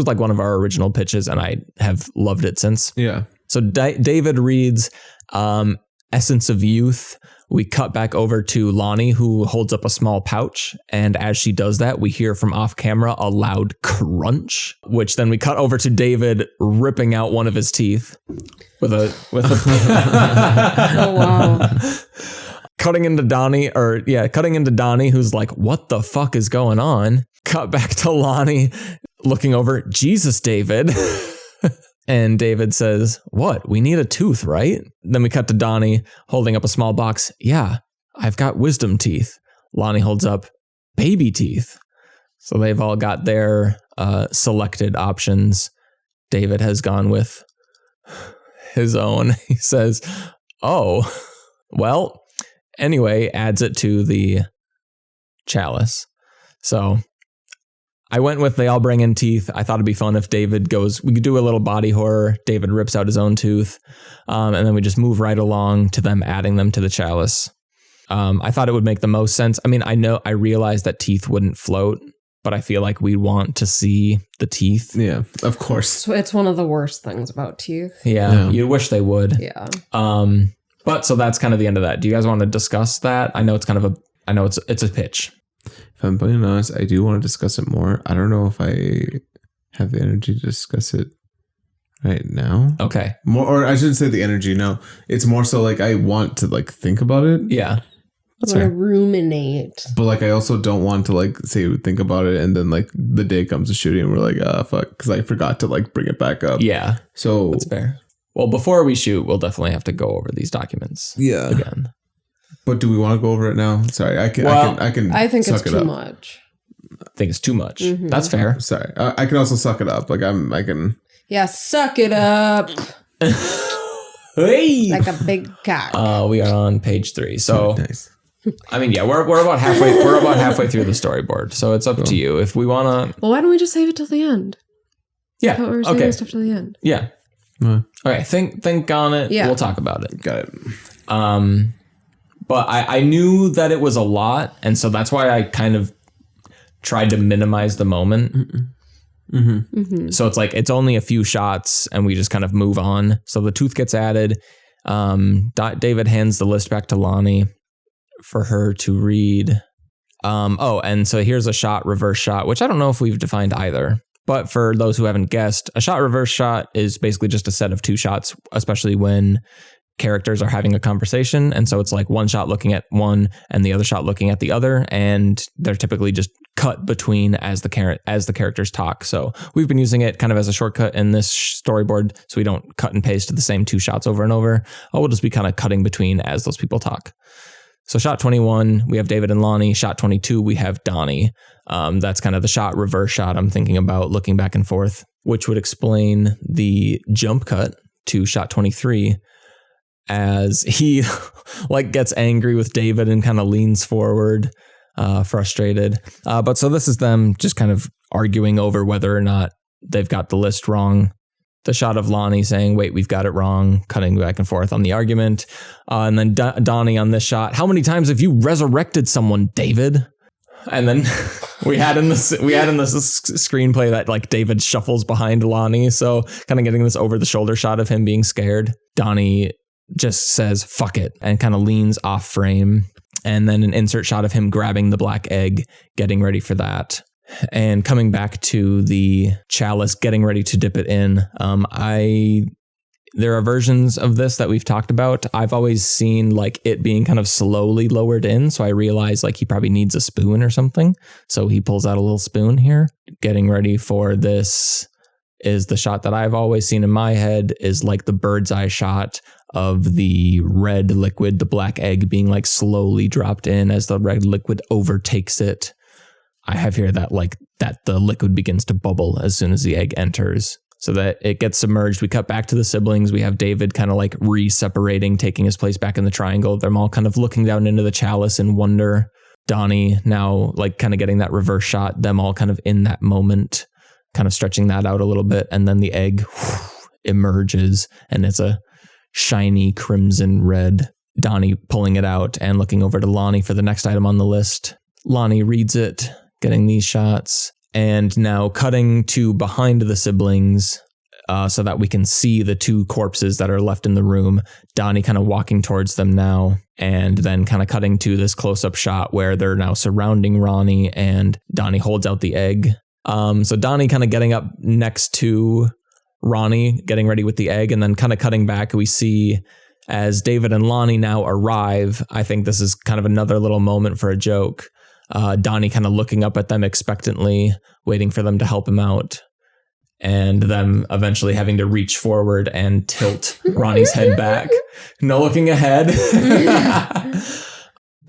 like one of our original pitches, and I have loved it since. Yeah. So David reads Essence of Youth. We cut back over to Lonnie, who holds up a small pouch. And as she does that, we hear from off camera a loud crunch, which then we cut over to David ripping out one of his teeth with a Oh, wow. cutting into Donnie, who's like, what the fuck is going on? Cut back to Lonnie looking over, Jesus, David. And David says, what? We need a tooth, right? Then we cut to Donnie holding up a small box. Yeah, I've got wisdom teeth. Lonnie holds up baby teeth. So they've all got their selected options. David has gone with his own. He says, oh, well, anyway, adds it to the chalice. So I went with they all bring in teeth. I thought it'd be fun if David we could do a little body horror. David rips out his own tooth. And then we just move right along to them adding them to the chalice. I thought it would make the most sense. I mean, I realized that teeth wouldn't float but I feel like we want to see the teeth. Yeah, of course. So it's one of the worst things about teeth. Yeah. You wish they would. Yeah. But so that's kind of the end of that. Do you guys want to discuss that? I know it's it's a pitch. If I'm being honest, I do want to discuss it more. I don't know if I have the energy to discuss it right now. Okay. More, or I shouldn't say the energy. No, it's more so like I want to like think about it. Yeah. That's I want fair. to ruminate. But like I also don't want to like say think about it and then like the day comes to shooting and we're like fuck, because I forgot to like bring it back up. Yeah. So That's fair. Well, before we shoot, we'll definitely have to go over these documents. Yeah. Again. But do we want to go over it now? Sorry, I can. I think suck it's it too up. much. I think it's too much. Mm-hmm. That's fair. Sorry, I can also suck it up. Like I can. Yeah, suck it up Hey. like a big cock. We are on page 3. So Nice. I mean, yeah, we're about halfway. We're about halfway through the storyboard. So it's up to you if we want to. Well, why don't we just save it till the end? Yeah. I thought we were saving Okay. stuff till the end. Yeah. Okay. Think on it. Yeah. We'll talk about it. Got it. But I knew that it was a lot, and so that's why I kind of tried to minimize the moment. So it's like it's only a few shots, and we just kind of move on. So the tooth gets added. David hands the list back to Lonnie for her to read. And so here's a shot, reverse shot, which I don't know if we've defined either. But for those who haven't guessed, a shot, reverse shot is basically just a set of 2 shots, especially when characters are having a conversation. And so it's like one shot looking at one and the other shot looking at the other. And they're typically just cut between as the characters talk. So we've been using it kind of as a shortcut in this storyboard. So we don't cut and paste to the same 2 shots over and over. We'll just be kind of cutting between as those people talk. So shot 21, we have David and Lonnie. Shot 22, we have Donnie. That's kind of the shot, reverse shot I'm thinking about looking back and forth, which would explain the jump cut to shot 23 as he like gets angry with David and kind of leans forward, frustrated. But so this is them just kind of arguing over whether or not they've got the list wrong. The shot of Lonnie saying, wait, we've got it wrong, cutting back and forth on the argument. And then Donnie on this shot, how many times have you resurrected someone, David? And then we had in this screenplay that like David shuffles behind Lonnie. So kind of getting this over the shoulder shot of him being scared. Donnie just says, fuck it, and kind of leans off frame. And then an insert shot of him grabbing the black egg, getting ready for that. And coming back to the chalice, getting ready to dip it in. There are versions of this that we've talked about. I've always seen like it being kind of slowly lowered in. So I realized like he probably needs a spoon or something. So he pulls out a little spoon here. Getting ready for this is the shot that I've always seen in my head is like the bird's eye shot of the red liquid, the black egg being like slowly dropped in as the red liquid overtakes it. I have here that the liquid begins to bubble as soon as the egg enters so that it gets submerged. We cut back to the siblings. We have David kind of like re-separating, taking his place back in the triangle. They're all kind of looking down into the chalice in wonder. Donnie now like kind of getting that reverse shot, them all kind of in that moment, kind of stretching that out a little bit. And then the egg emerges and it's a shiny crimson red. Donnie pulling it out and looking over to Lonnie for the next item on the list. Lonnie reads it, getting these shots, and now cutting to behind the siblings so that we can see the 2 corpses that are left in the room. Donnie kind of walking towards them now, and then kind of cutting to this close-up shot where they're now surrounding Ronnie, and Donnie holds out the egg. So Donnie kind of getting up next to Ronnie, getting ready with the egg, and then kind of cutting back, we see as David and Lonnie now arrive. I think this is kind of another little moment for a joke. Donnie kind of looking up at them expectantly, waiting for them to help him out, and them eventually having to reach forward and tilt Ronnie's head back. No looking ahead.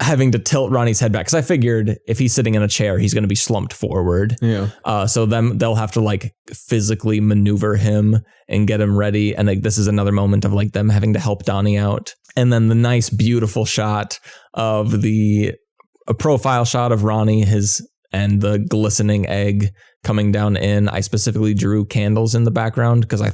Having to tilt Ronnie's head back. Because I figured if he's sitting in a chair, he's going to be slumped forward. Yeah. So they'll have to like physically maneuver him and get him ready. And like this is another moment of like them having to help Donnie out. And then the nice, beautiful shot of a profile shot of Ronnie, and the glistening egg coming down in. I specifically drew candles in the background because I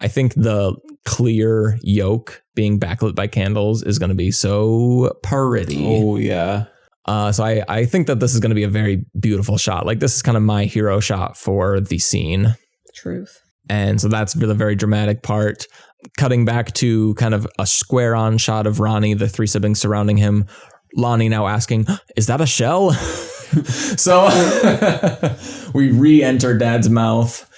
think the clear yolk being backlit by candles is going to be so pretty. Oh yeah. So I think that this is going to be a very beautiful shot. Like this is kind of my hero shot for the scene. Truth. And so that's the very dramatic part. Cutting back to kind of a square on shot of Ronnie, the three siblings surrounding him. Lonnie now asking, is that a shell? So we re-enter Dad's mouth.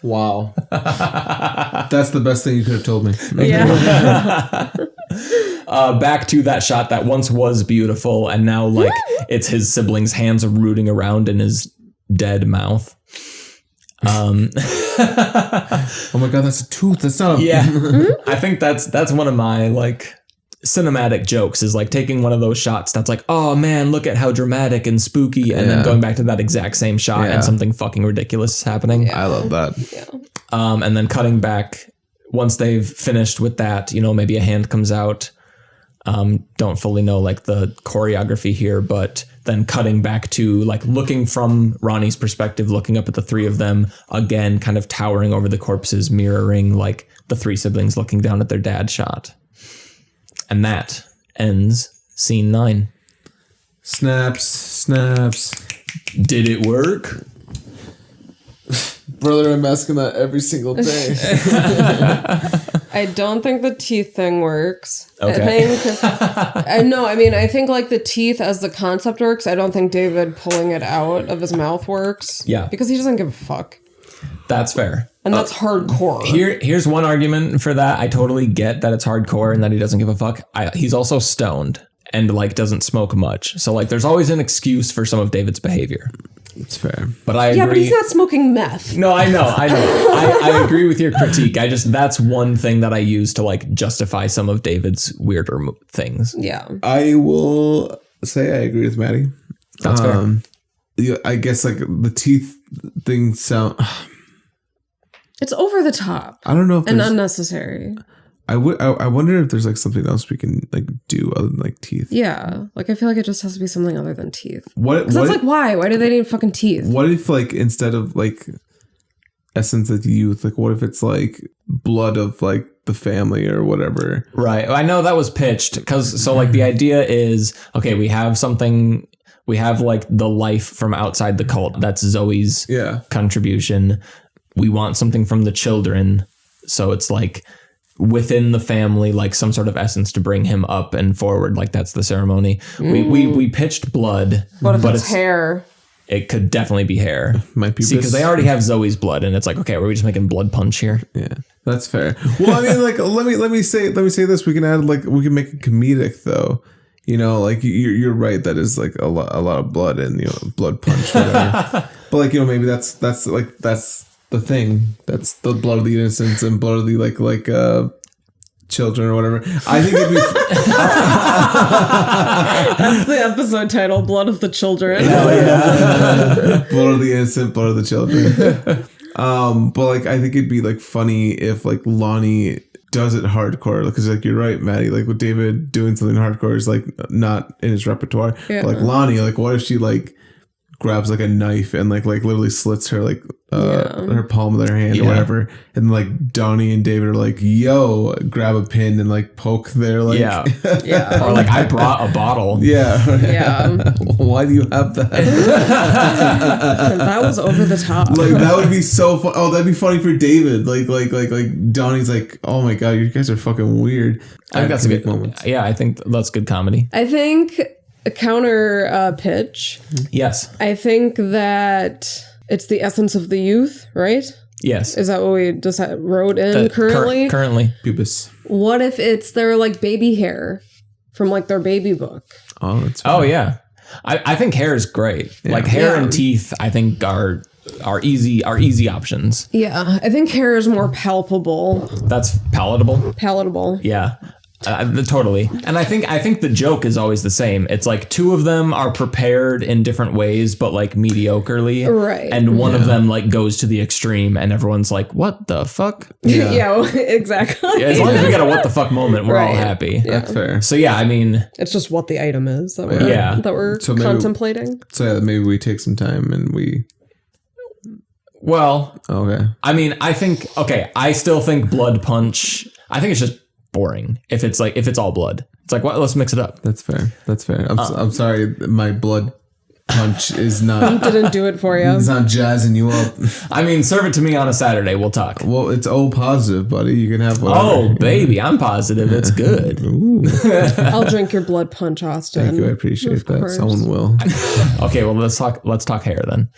Wow. That's the best thing you could have told me. Yeah. Back to that shot that once was beautiful, and now like it's his siblings' hands rooting around in his dead mouth. Oh my god, that's a tooth. That's not a I think that's one of my like cinematic jokes, is like taking one of those shots that's like, oh man, look at how dramatic and spooky, and then going back to that exact same shot and something fucking ridiculous is happening. I love that. Yeah. And then cutting back once they've finished with that, you know, maybe a hand comes out. Don't fully know like the choreography here, but then cutting back to like looking from Ronnie's perspective, looking up at the three of them again, kind of towering over the corpses, mirroring like the three siblings looking down at their dad shot. And that ends scene 9. Snaps. Did it work? Brother, I'm asking that every single day. I don't think the teeth thing works. Okay. I think like the teeth as the concept works. I don't think David pulling it out of his mouth works. Yeah. Because he doesn't give a fuck. That's fair. And that's hardcore. Here's one argument for that. I totally get that it's hardcore and that he doesn't give a fuck. He's also stoned and like doesn't smoke much. So like there's always an excuse for some of David's behavior. It's fair. But I agree. Yeah, but he's not smoking meth. No, I know. I agree with your critique. That's one thing that I use to like justify some of David's weirder things. Yeah. I will say I agree with Maddie. That's fair. Yeah, I guess like the teeth thing sound. It's over the top. I don't know if and unnecessary. I wonder if there's like something else we can like do other than like teeth. Yeah, like I feel like it just has to be something other than teeth. Because that's like why do they need fucking teeth? What if like instead of like essence of youth, like what if it's like blood of like the family or whatever? Right. I know that was pitched because so like the idea is, okay, we have like the life from outside the cult. That's Zoe's contribution. We want something from the children. So it's like within the family, like some sort of essence to bring him up and forward. Like that's the ceremony. We pitched blood. What if it's hair? It could definitely be hair. Might be because they already have Zoe's blood, and it's like, okay, are we just making blood punch here? Yeah, that's fair. Well, I mean, like let me say this. We can add like we can make it comedic though. You know, like you're right. That is like a lot of blood and blood punch. Whatever. But like maybe that's the thing. That's the blood of the innocents and blood of the like children or whatever. I think it'd be that's the episode title, Blood of the Children. Hell yeah. Blood of the innocent, blood of the children. But like I think it'd be like funny if like Lonnie does it hardcore, because like you're right, Maddie, like with David doing something hardcore is like not in his repertoire. But like Lonnie, like what if she like grabs like a knife and like literally slits her like her palm of their hand or whatever, and like Donnie and David are like, yo, grab a pin and like poke their like or like I brought a bottle. Why do you have that? That was over the top. Like that would be so fun. Oh, that'd be funny for David. Like Donnie's like, oh my god, you guys are fucking weird. I think that's a good moment. Yeah, I think that's good comedy. I think a counter pitch. Yes. I think that it's the essence of the youth, right? Yes. Is that what we just wrote in currently? Currently. Pubis. What if it's their like baby hair from like their baby book? Oh, that's funny. Oh yeah. I think hair is great. Yeah. Like hair and teeth, I think are easy options. Yeah. I think hair is more palpable. That's palatable. Palatable. Yeah. Totally. And I think the joke is always the same. It's like two of them are prepared in different ways, but like mediocrely. Right. And one of them like goes to the extreme and everyone's like, what the fuck? Yeah, exactly. Yeah, as long as we got a what the fuck moment, we're all happy. Yeah. That's fair. So yeah, I mean, it's just what the item is that we're contemplating. So maybe we take some time and we... Well, okay. I mean, I still think blood punch, I think it's just boring if it's all blood. It's like, what? Let's mix it up. That's fair. That's fair. I'm sorry. My blood punch is not. Didn't do it for you. It's not jazzing you up. I mean, serve it to me on a Saturday. We'll talk. Well, it's O positive, buddy. You can have whatever. Oh, baby, I'm positive. It's good. Ooh. I'll drink your blood punch, Austin. Thank you. I appreciate that. course. Someone will. Okay, well, let's talk hair then.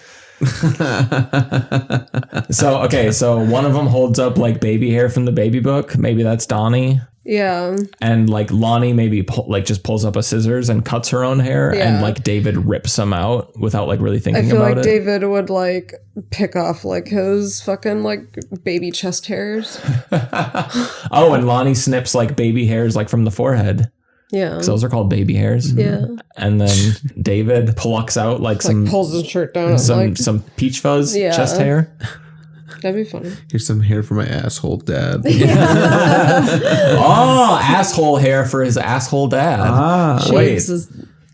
So one of them holds up like baby hair from the baby book. Maybe that's Donnie. Yeah. And like Lonnie maybe just pulls up a scissors and cuts her own hair, Yeah. and like David rips them out without like really I thinking feel about like it. David would like pick off like his fucking like baby chest hairs. Oh, and Lonnie snips like baby hairs like from the forehead. Yeah. 'Cause those are called baby hairs. Yeah. And then David plucks out like some Like pulls his shirt down. some peach fuzz Yeah. chest hair. That'd be funny. Here's some hair for my asshole dad. Oh, asshole hair for his asshole dad. Wait.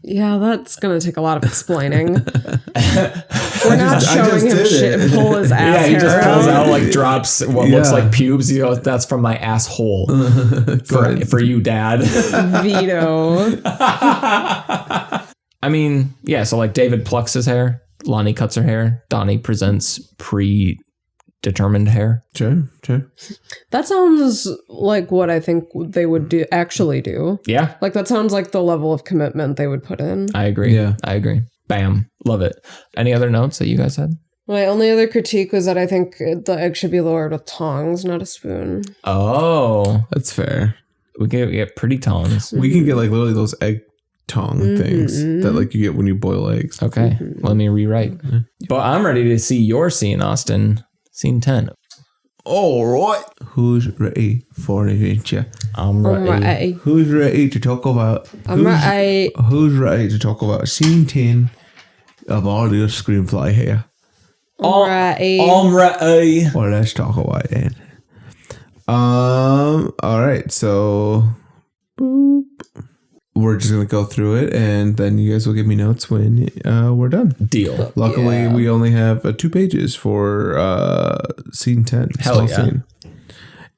Yeah, that's gonna take a lot of explaining. We're not showing him did shit it. pull his ass Yeah, he hair just pulls out. out like drops what looks like pubes. He goes, "That's from my asshole for you, Dad." Veto. I mean, yeah. So like David plucks his hair, Lonnie cuts her hair, Donnie presents predetermined hair. Sure. That sounds like what I think they would actually do. Yeah, Like that sounds like the level of commitment they would put in. I agree. Yeah. I agree. Bam, love it. Any other notes that you guys had? My only other critique was that I think the egg should be lowered with tongs, not a spoon. Oh, That's fair. we can get pretty tongs. We can get like literally those egg tong things that like you get when you boil eggs. Okay, let me rewrite. But I'm ready to see your scene, Austin. Scene 10. All right. Who's ready for an adventure? I'm I'm ready. ready. Who's ready to talk about? I'm ready. Who's ready to talk about scene 10 of all your screenplay here? I'm ready. I'm ready. Well, let's talk about it then. All right. So, boop. We're just gonna go through it, and then you guys will give me notes when we're done. Deal. Luckily, we only have 2 pages for scene 10. Hell small yeah. scene.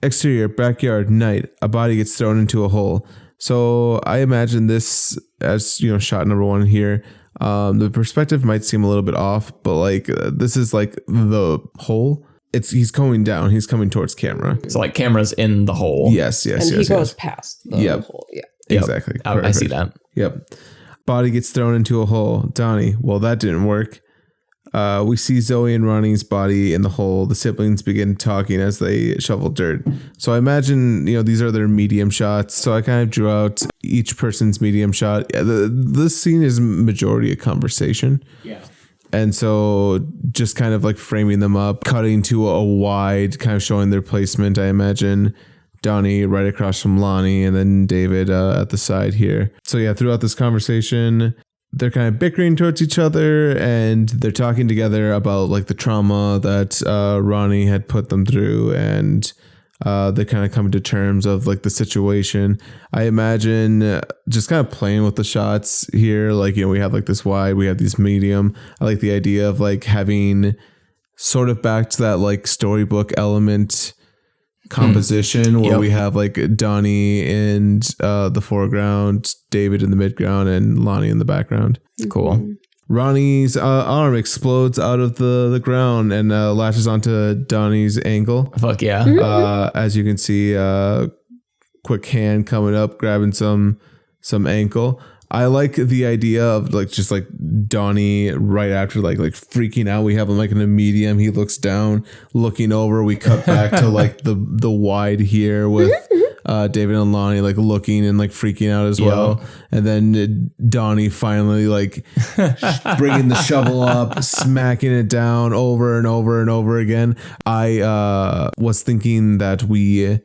Exterior, backyard, night. A body gets thrown into a hole. So I imagine this as, shot number 1 here. The perspective might seem a little bit off, but like this is like the hole. He's going down. He's coming towards camera. So like cameras in the hole. Yes. And he goes past the hole. Yeah. Yep. Exactly. I see that. Yep. Body gets thrown into a hole. Donnie, well, that didn't work. We see Zoe and Ronnie's body in the hole. The siblings begin talking as they shovel dirt. So I imagine, these are their medium shots. So I kind of drew out each person's medium shot. Yeah, this scene is majority a conversation. Yeah. And so just kind of like framing them up, cutting to a wide, kind of showing their placement, I imagine. Donnie right across from Lonnie, and then David at the side here. So yeah, throughout this conversation, they're kind of bickering towards each other, and they're talking together about like the trauma that Ronnie had put them through, and they kind of come to terms of like the situation. I imagine just kind of playing with the shots here. Like, we have like this wide, we have these medium. I like the idea of like having sort of back to that like storybook element composition where we have like Donnie in the foreground, David in the midground, and Lonnie in the background. Cool. Ronnie's arm explodes out of the ground and latches onto Donnie's ankle. Fuck yeah. As you can see, quick hand coming up, grabbing some ankle. I like the idea of like just like Donnie right after like freaking out. We have him like in a medium. He looks down, looking over. We cut back to like the wide here with David and Lonnie like looking and like freaking out as well. And then Donnie finally like bringing the shovel up, smacking it down over and over and over again. I was thinking that we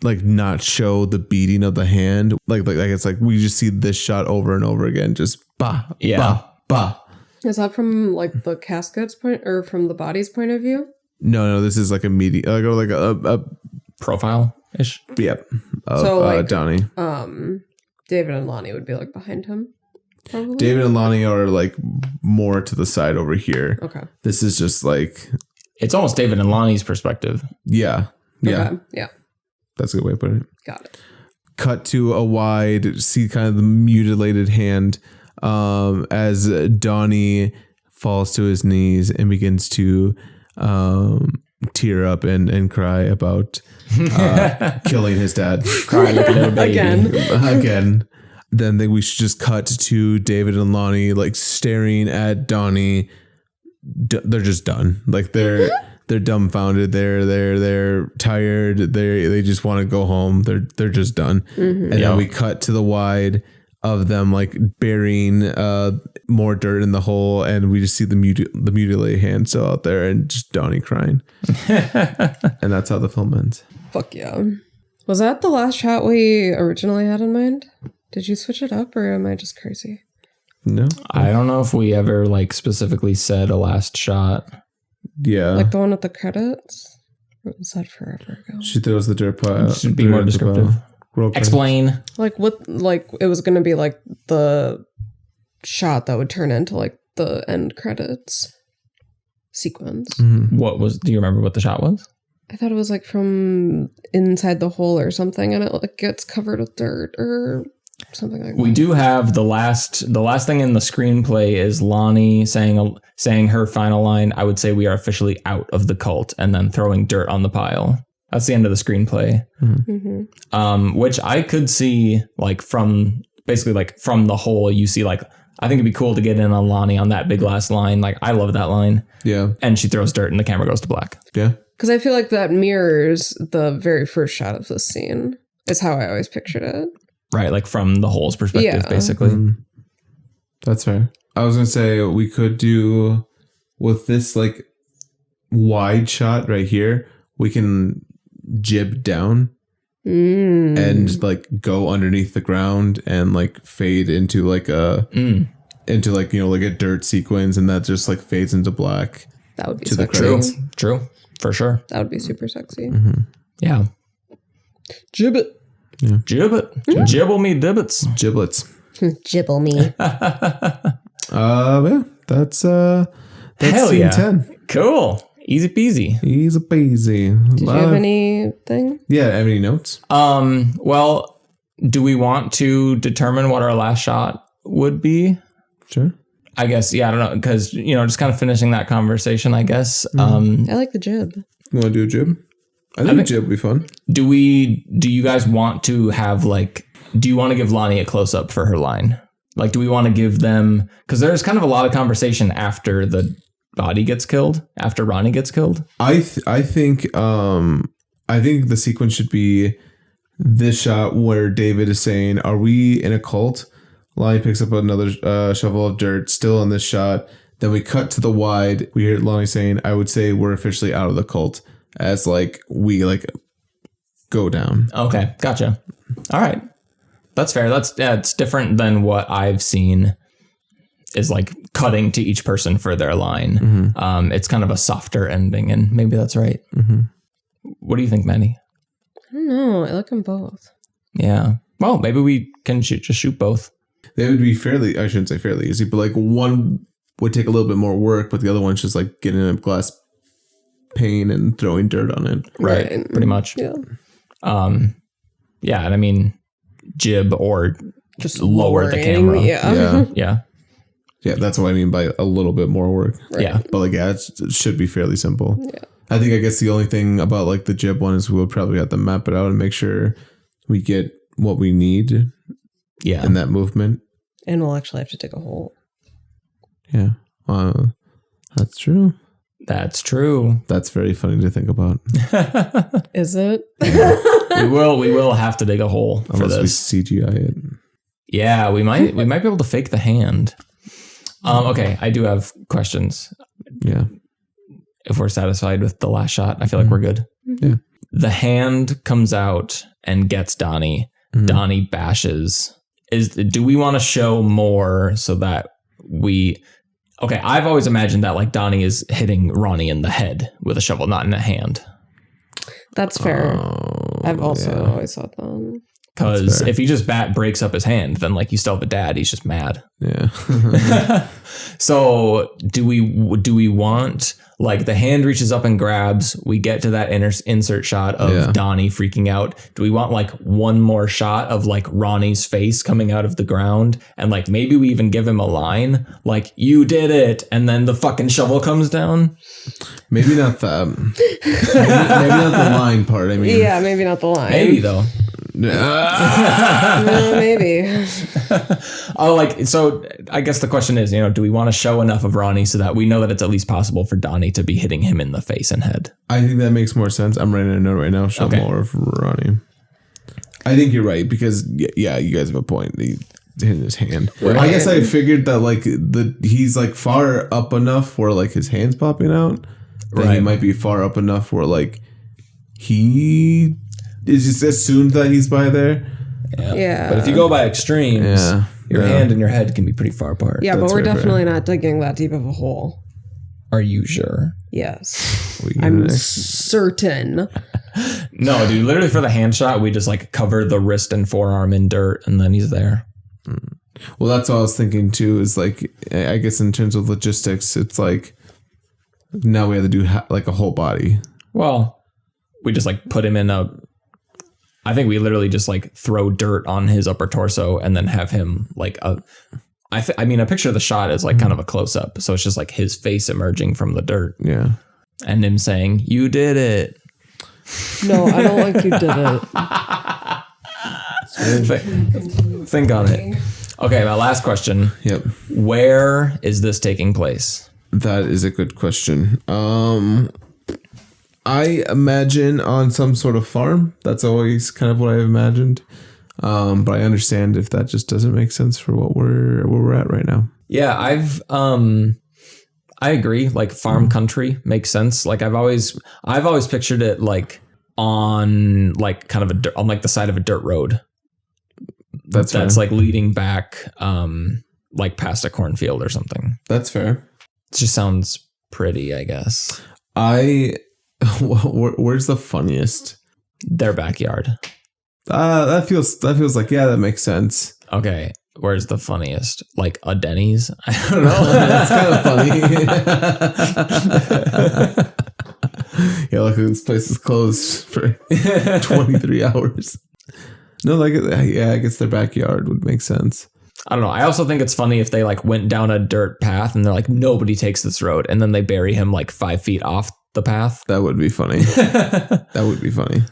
like not show the beating of the hand. Like it's like we just see this shot over and over again. Just bah, bah, bah. Is that from like the casket's point or from the body's point of view? No, this is like a medium, like a Profile-ish. Yep. Of, So, like, Donnie. David and Lonnie would be like behind him. Probably. David and Lonnie are like more to the side over here. Okay. This is just like, It's almost David and Lonnie's perspective. yeah. Okay. Yeah. That's a good way of putting it. Got it. cut to a wide, see kind of the mutilated hand as Donnie falls to his knees and begins to tear up and cry about killing his dad. Cry like a little baby. Again. Then we should just cut to David and Lonnie like staring at Donnie. They're just done. Like they're dumbfounded. They're tired. They just want to go home. They're just done. And then we cut to the wide of them like burying more dirt in the hole, and we just see the mutilated hand still out there, and just Donnie crying. And that's how the film ends. Fuck yeah. Was that the last shot we originally had in mind? Did you switch it up, or am I just crazy? No, I don't know if we ever like specifically said a last shot. Yeah, like the one with the credits. Or was that forever ago? She throws the dirt pile. Should be more descriptive. Explain. Like what? Like it was going to be like the shot that would turn into like the end credits sequence. Mm-hmm. Do you remember what the shot was? I thought it was like from inside the hole or something, and it like gets covered with dirt or something like that. We do have the last thing in the screenplay is Lonnie saying her final line. I would say we are officially out of the cult, and then throwing dirt on the pile. That's the end of the screenplay. Mm-hmm. Which I could see like from the hole. You see like, I think it'd be cool to get in on Lonnie on that big last line. Like I love that line. Yeah. And she throws dirt and the camera goes to black. Yeah. Because I feel like that mirrors the very first shot of this scene. Is how I always pictured it. Right, like from the hole's perspective, basically. That's fair. I was gonna say we could do with this like wide shot right here. We can jib down and like go underneath the ground and like fade into like into like, you know, like a dirt sequence, and that just like fades into black. That would be to the sexy. True, for sure. That would be super sexy. Yeah. Gibbet. Yeah. Gibbet. Gibble me dibbits. Giblets. Gibble me. Yeah, that's Hell scene yeah. 10. Cool. Easy peasy. Easy peasy. Did you have anything? Yeah, have any notes? Well, do we want to determine what our last shot would be? Sure. I guess, yeah, I don't know, because, you know, just kind of finishing that conversation, I guess. I like the jib. You want to do a jib? I think a jib would be fun. Do you guys want to have like, do you want to give Lonnie a close up for her line? Like, do we want to give them, because there's kind of a lot of conversation after the body gets killed, after Ronnie gets killed. I think the sequence should be this shot where David is saying, "Are we in a cult?" Lonnie picks up another shovel of dirt, still in this shot. Then we cut to the wide. We hear Lonnie saying, "I would say we're officially out of the cult," as like we like go down. Okay, gotcha. All right, that's fair. It's different than what I've seen. Is like cutting to each person for their line. It's kind of a softer ending, and maybe that's right. What do you think, Manny? I don't know. I like them both. Yeah. Well, maybe we can just shoot both. They would be fairly, I shouldn't say fairly easy, but like one would take a little bit more work, but the other one's just like getting a glass pane and throwing dirt on it. Right. Pretty much. Yeah. Yeah. And I mean, jib or Just lower the camera. Yeah. Yeah. Yeah, that's what I mean by a little bit more work. Right. Yeah. But like, yeah, it should be fairly simple. Yeah. I guess the only thing about like the jib one is we'll probably have to map it out and make sure we get what we need in that movement. And we'll actually have to dig a hole. Yeah. That's true. That's true. That's very funny to think about. Is it? We will have to dig a hole for Unless this. we CGI it. Yeah, we might be able to fake the hand. Okay, I do have questions. Yeah. If we're satisfied with the last shot, I feel like we're good. Yeah. The hand comes out and gets Donnie. Donnie bashes. Do we want to show more so that okay, I've always imagined that like Donnie is hitting Ronnie in the head with a shovel, not in a hand. That's fair. I've also always thought that. Because if he just breaks up his hand, then like you still have a dad. He's just mad. Yeah. So do we want like the hand reaches up and grabs? We get to that insert shot of Donnie freaking out. Do we want like one more shot of like Ronnie's face coming out of the ground, and like maybe we even give him a line like "You did it," and then the fucking shovel comes down? Maybe not the maybe not the line part. I mean, yeah, maybe not the line. Maybe though. Maybe. Oh, like, so I guess the question is, do we want to show enough of Ronnie so that we know that it's at least possible for Donnie to be hitting him in the face and head? I think that makes more sense. I'm writing a note right now. Show more of Ronnie. I think you're right because you guys have a point. He hit his hand. Right. I guess I figured that like he's like far up enough where like his hand's popping out. That he might be far up enough where like he is just assumed that he's by there. Yeah. But if you go by extremes, your hand and your head can be pretty far apart. Yeah, but we're definitely not digging that deep of a hole. Are you sure? Yes. I'm certain. No, dude, literally for the hand shot, we just like cover the wrist and forearm in dirt and then he's there. Well, that's what I was thinking too, is like, I guess in terms of logistics, it's like now we have to do like a whole body. Well, we just like put him in I think we literally just like throw dirt on his upper torso and then have him like I mean, a picture of the shot is like kind of a close up. So it's just like his face emerging from the dirt. Yeah. And him saying, "You did it." No, I don't like "you did it." Think on it. Okay, my last question. Yep. Where is this taking place? That is a good question. I imagine on some sort of farm. That's always kind of what I've imagined. But I understand if that just doesn't make sense for what we're at right now. Yeah, I agree. Like farm country makes sense. Like I've always pictured it like on like kind of on like the side of a dirt road. That's like leading back like past a cornfield or something. That's fair. It just sounds pretty, I guess. Where's the funniest? Their backyard. That feels like that makes sense. Okay, where's the funniest? Like a Denny's? I don't know. That's kind of funny. Yeah, look, this place is closed for 23 hours. No, like I guess their backyard would make sense. I don't know. I also think it's funny if they like went down a dirt path and they're like, nobody takes this road, and then they bury him like 5 feet off the path. That would be funny. That would be funny.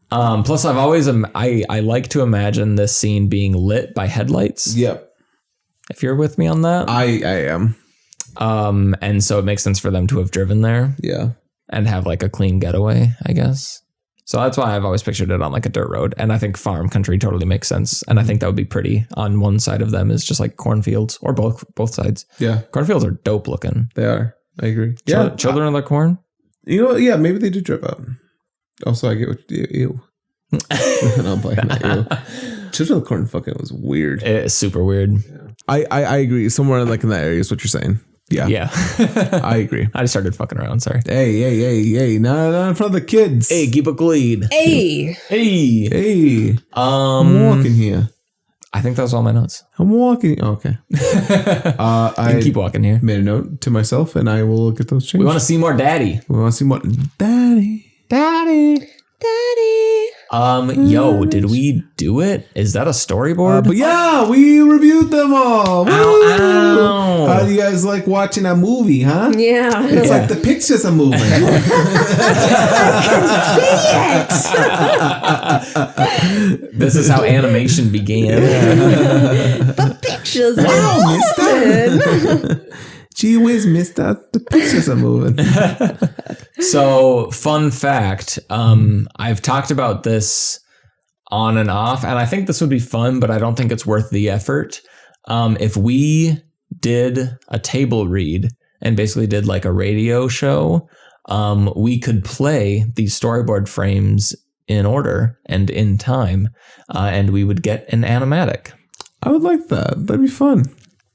Plus, I've always I like to imagine this scene being lit by headlights. Yep. If you're with me on that, I am. And so it makes sense for them to have driven there. Yeah. And have like a clean getaway, I guess. So that's why I've always pictured it on like a dirt road, and I think farm country totally makes sense. And I think that would be pretty. On one side of them is just like cornfields, or both sides. Yeah, cornfields are dope looking. They are. I agree. Children of the corn. You know, yeah, maybe they do drive up. Also, I get what ew. No, I'm playing that. Ew. Children of the Corn fucking was weird. It's super weird. Yeah. I agree. Somewhere like in that area is what you're saying. Yeah. Yeah. I agree. I just started fucking around. Sorry. Hey. Not in front of the kids. Hey, keep it clean. Hey. I'm walking here. I think that was all my notes. I'm walking. Oh, okay. I can keep walking here. Made a note to myself, and I will get those changed. We want to see more Daddy. We want to see more Daddy. Yo, did we do it? Is that a storyboard? But yeah, we reviewed them all. Ow. How do you guys like watching a movie, huh? Yeah. It's like the pictures are moving. I can see it. This is how animation began. The pictures are moving. Gee whiz, mister. The pictures are moving. So, fun fact. I've talked about this on and off, and I think this would be fun, but I don't think it's worth the effort. If we did a table read and basically did like a radio show, we could play these storyboard frames in order and in time, and we would get an animatic. I would like that. That'd be fun.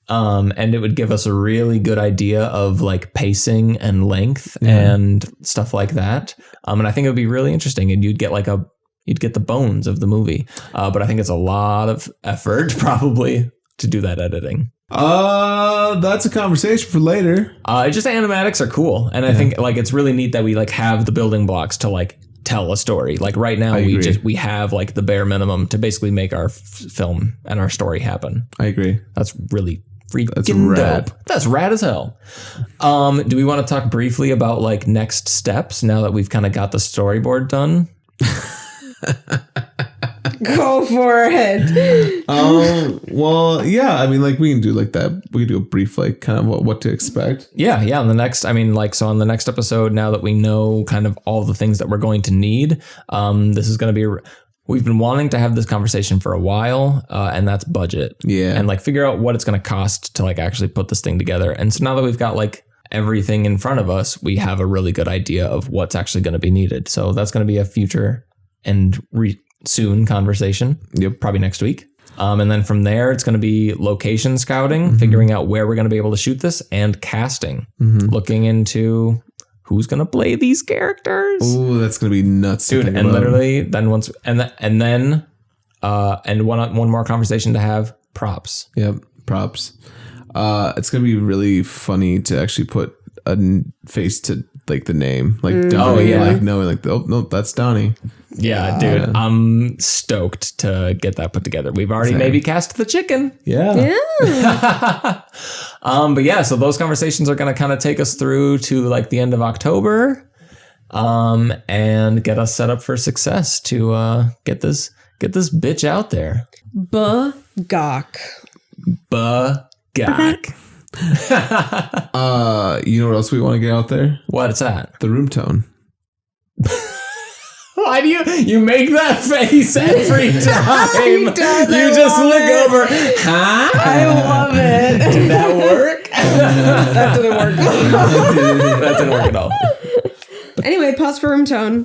And it would give us a really good idea of like pacing and length and stuff like that. And I think it would be really interesting. And you'd get like a you'd get the bones of the movie. But I think it's a lot of effort probably to do that editing. That's a conversation for later. Just animatics are cool. And I think like it's really neat that we like have the building blocks to like tell a story. Like right now we have like the bare minimum to basically make our film and our story happen. I agree. That's really freaking dope. That's rad as hell. Do we want to talk briefly about like next steps now that we've kind of got the storyboard done? Go for it. Well, yeah. I mean, like we can do like that. We can do a brief, like kind of what to expect. Yeah. On the next, I mean, like, so on the next episode, now that we know kind of all the things that we're going to need, this is going to be, we've been wanting to have this conversation for a while, and that's budget. Yeah. And like figure out what it's going to cost to like actually put this thing together. And so now that we've got like everything in front of us, we have a really good idea of what's actually going to be needed. So that's going to be a future and soon conversation. Yep. Probably next week. And then from there, it's going to be location scouting, figuring out where we're going to be able to shoot this, and casting, looking into who's going to play these characters. Oh, that's going to be nuts. Dude, and literally then once, and one more conversation to have, props. Yep. Props. It's going to be really funny to actually put a face to like the name, like Donnie, like knowing like, oh no, that's Donnie. Yeah, dude, I'm stoked to get that put together. We've already maybe cast the chicken. Yeah. But yeah, so those conversations are going to kind of take us through to like the end of October, and get us set up for success to get this bitch out there. Bagok. You know what else we want to get out there? What's that? The room tone. Why do you make that face every time? You just look over. Huh? I love it. Did that work? That didn't work. That didn't work at all. Anyway, pause for room tone.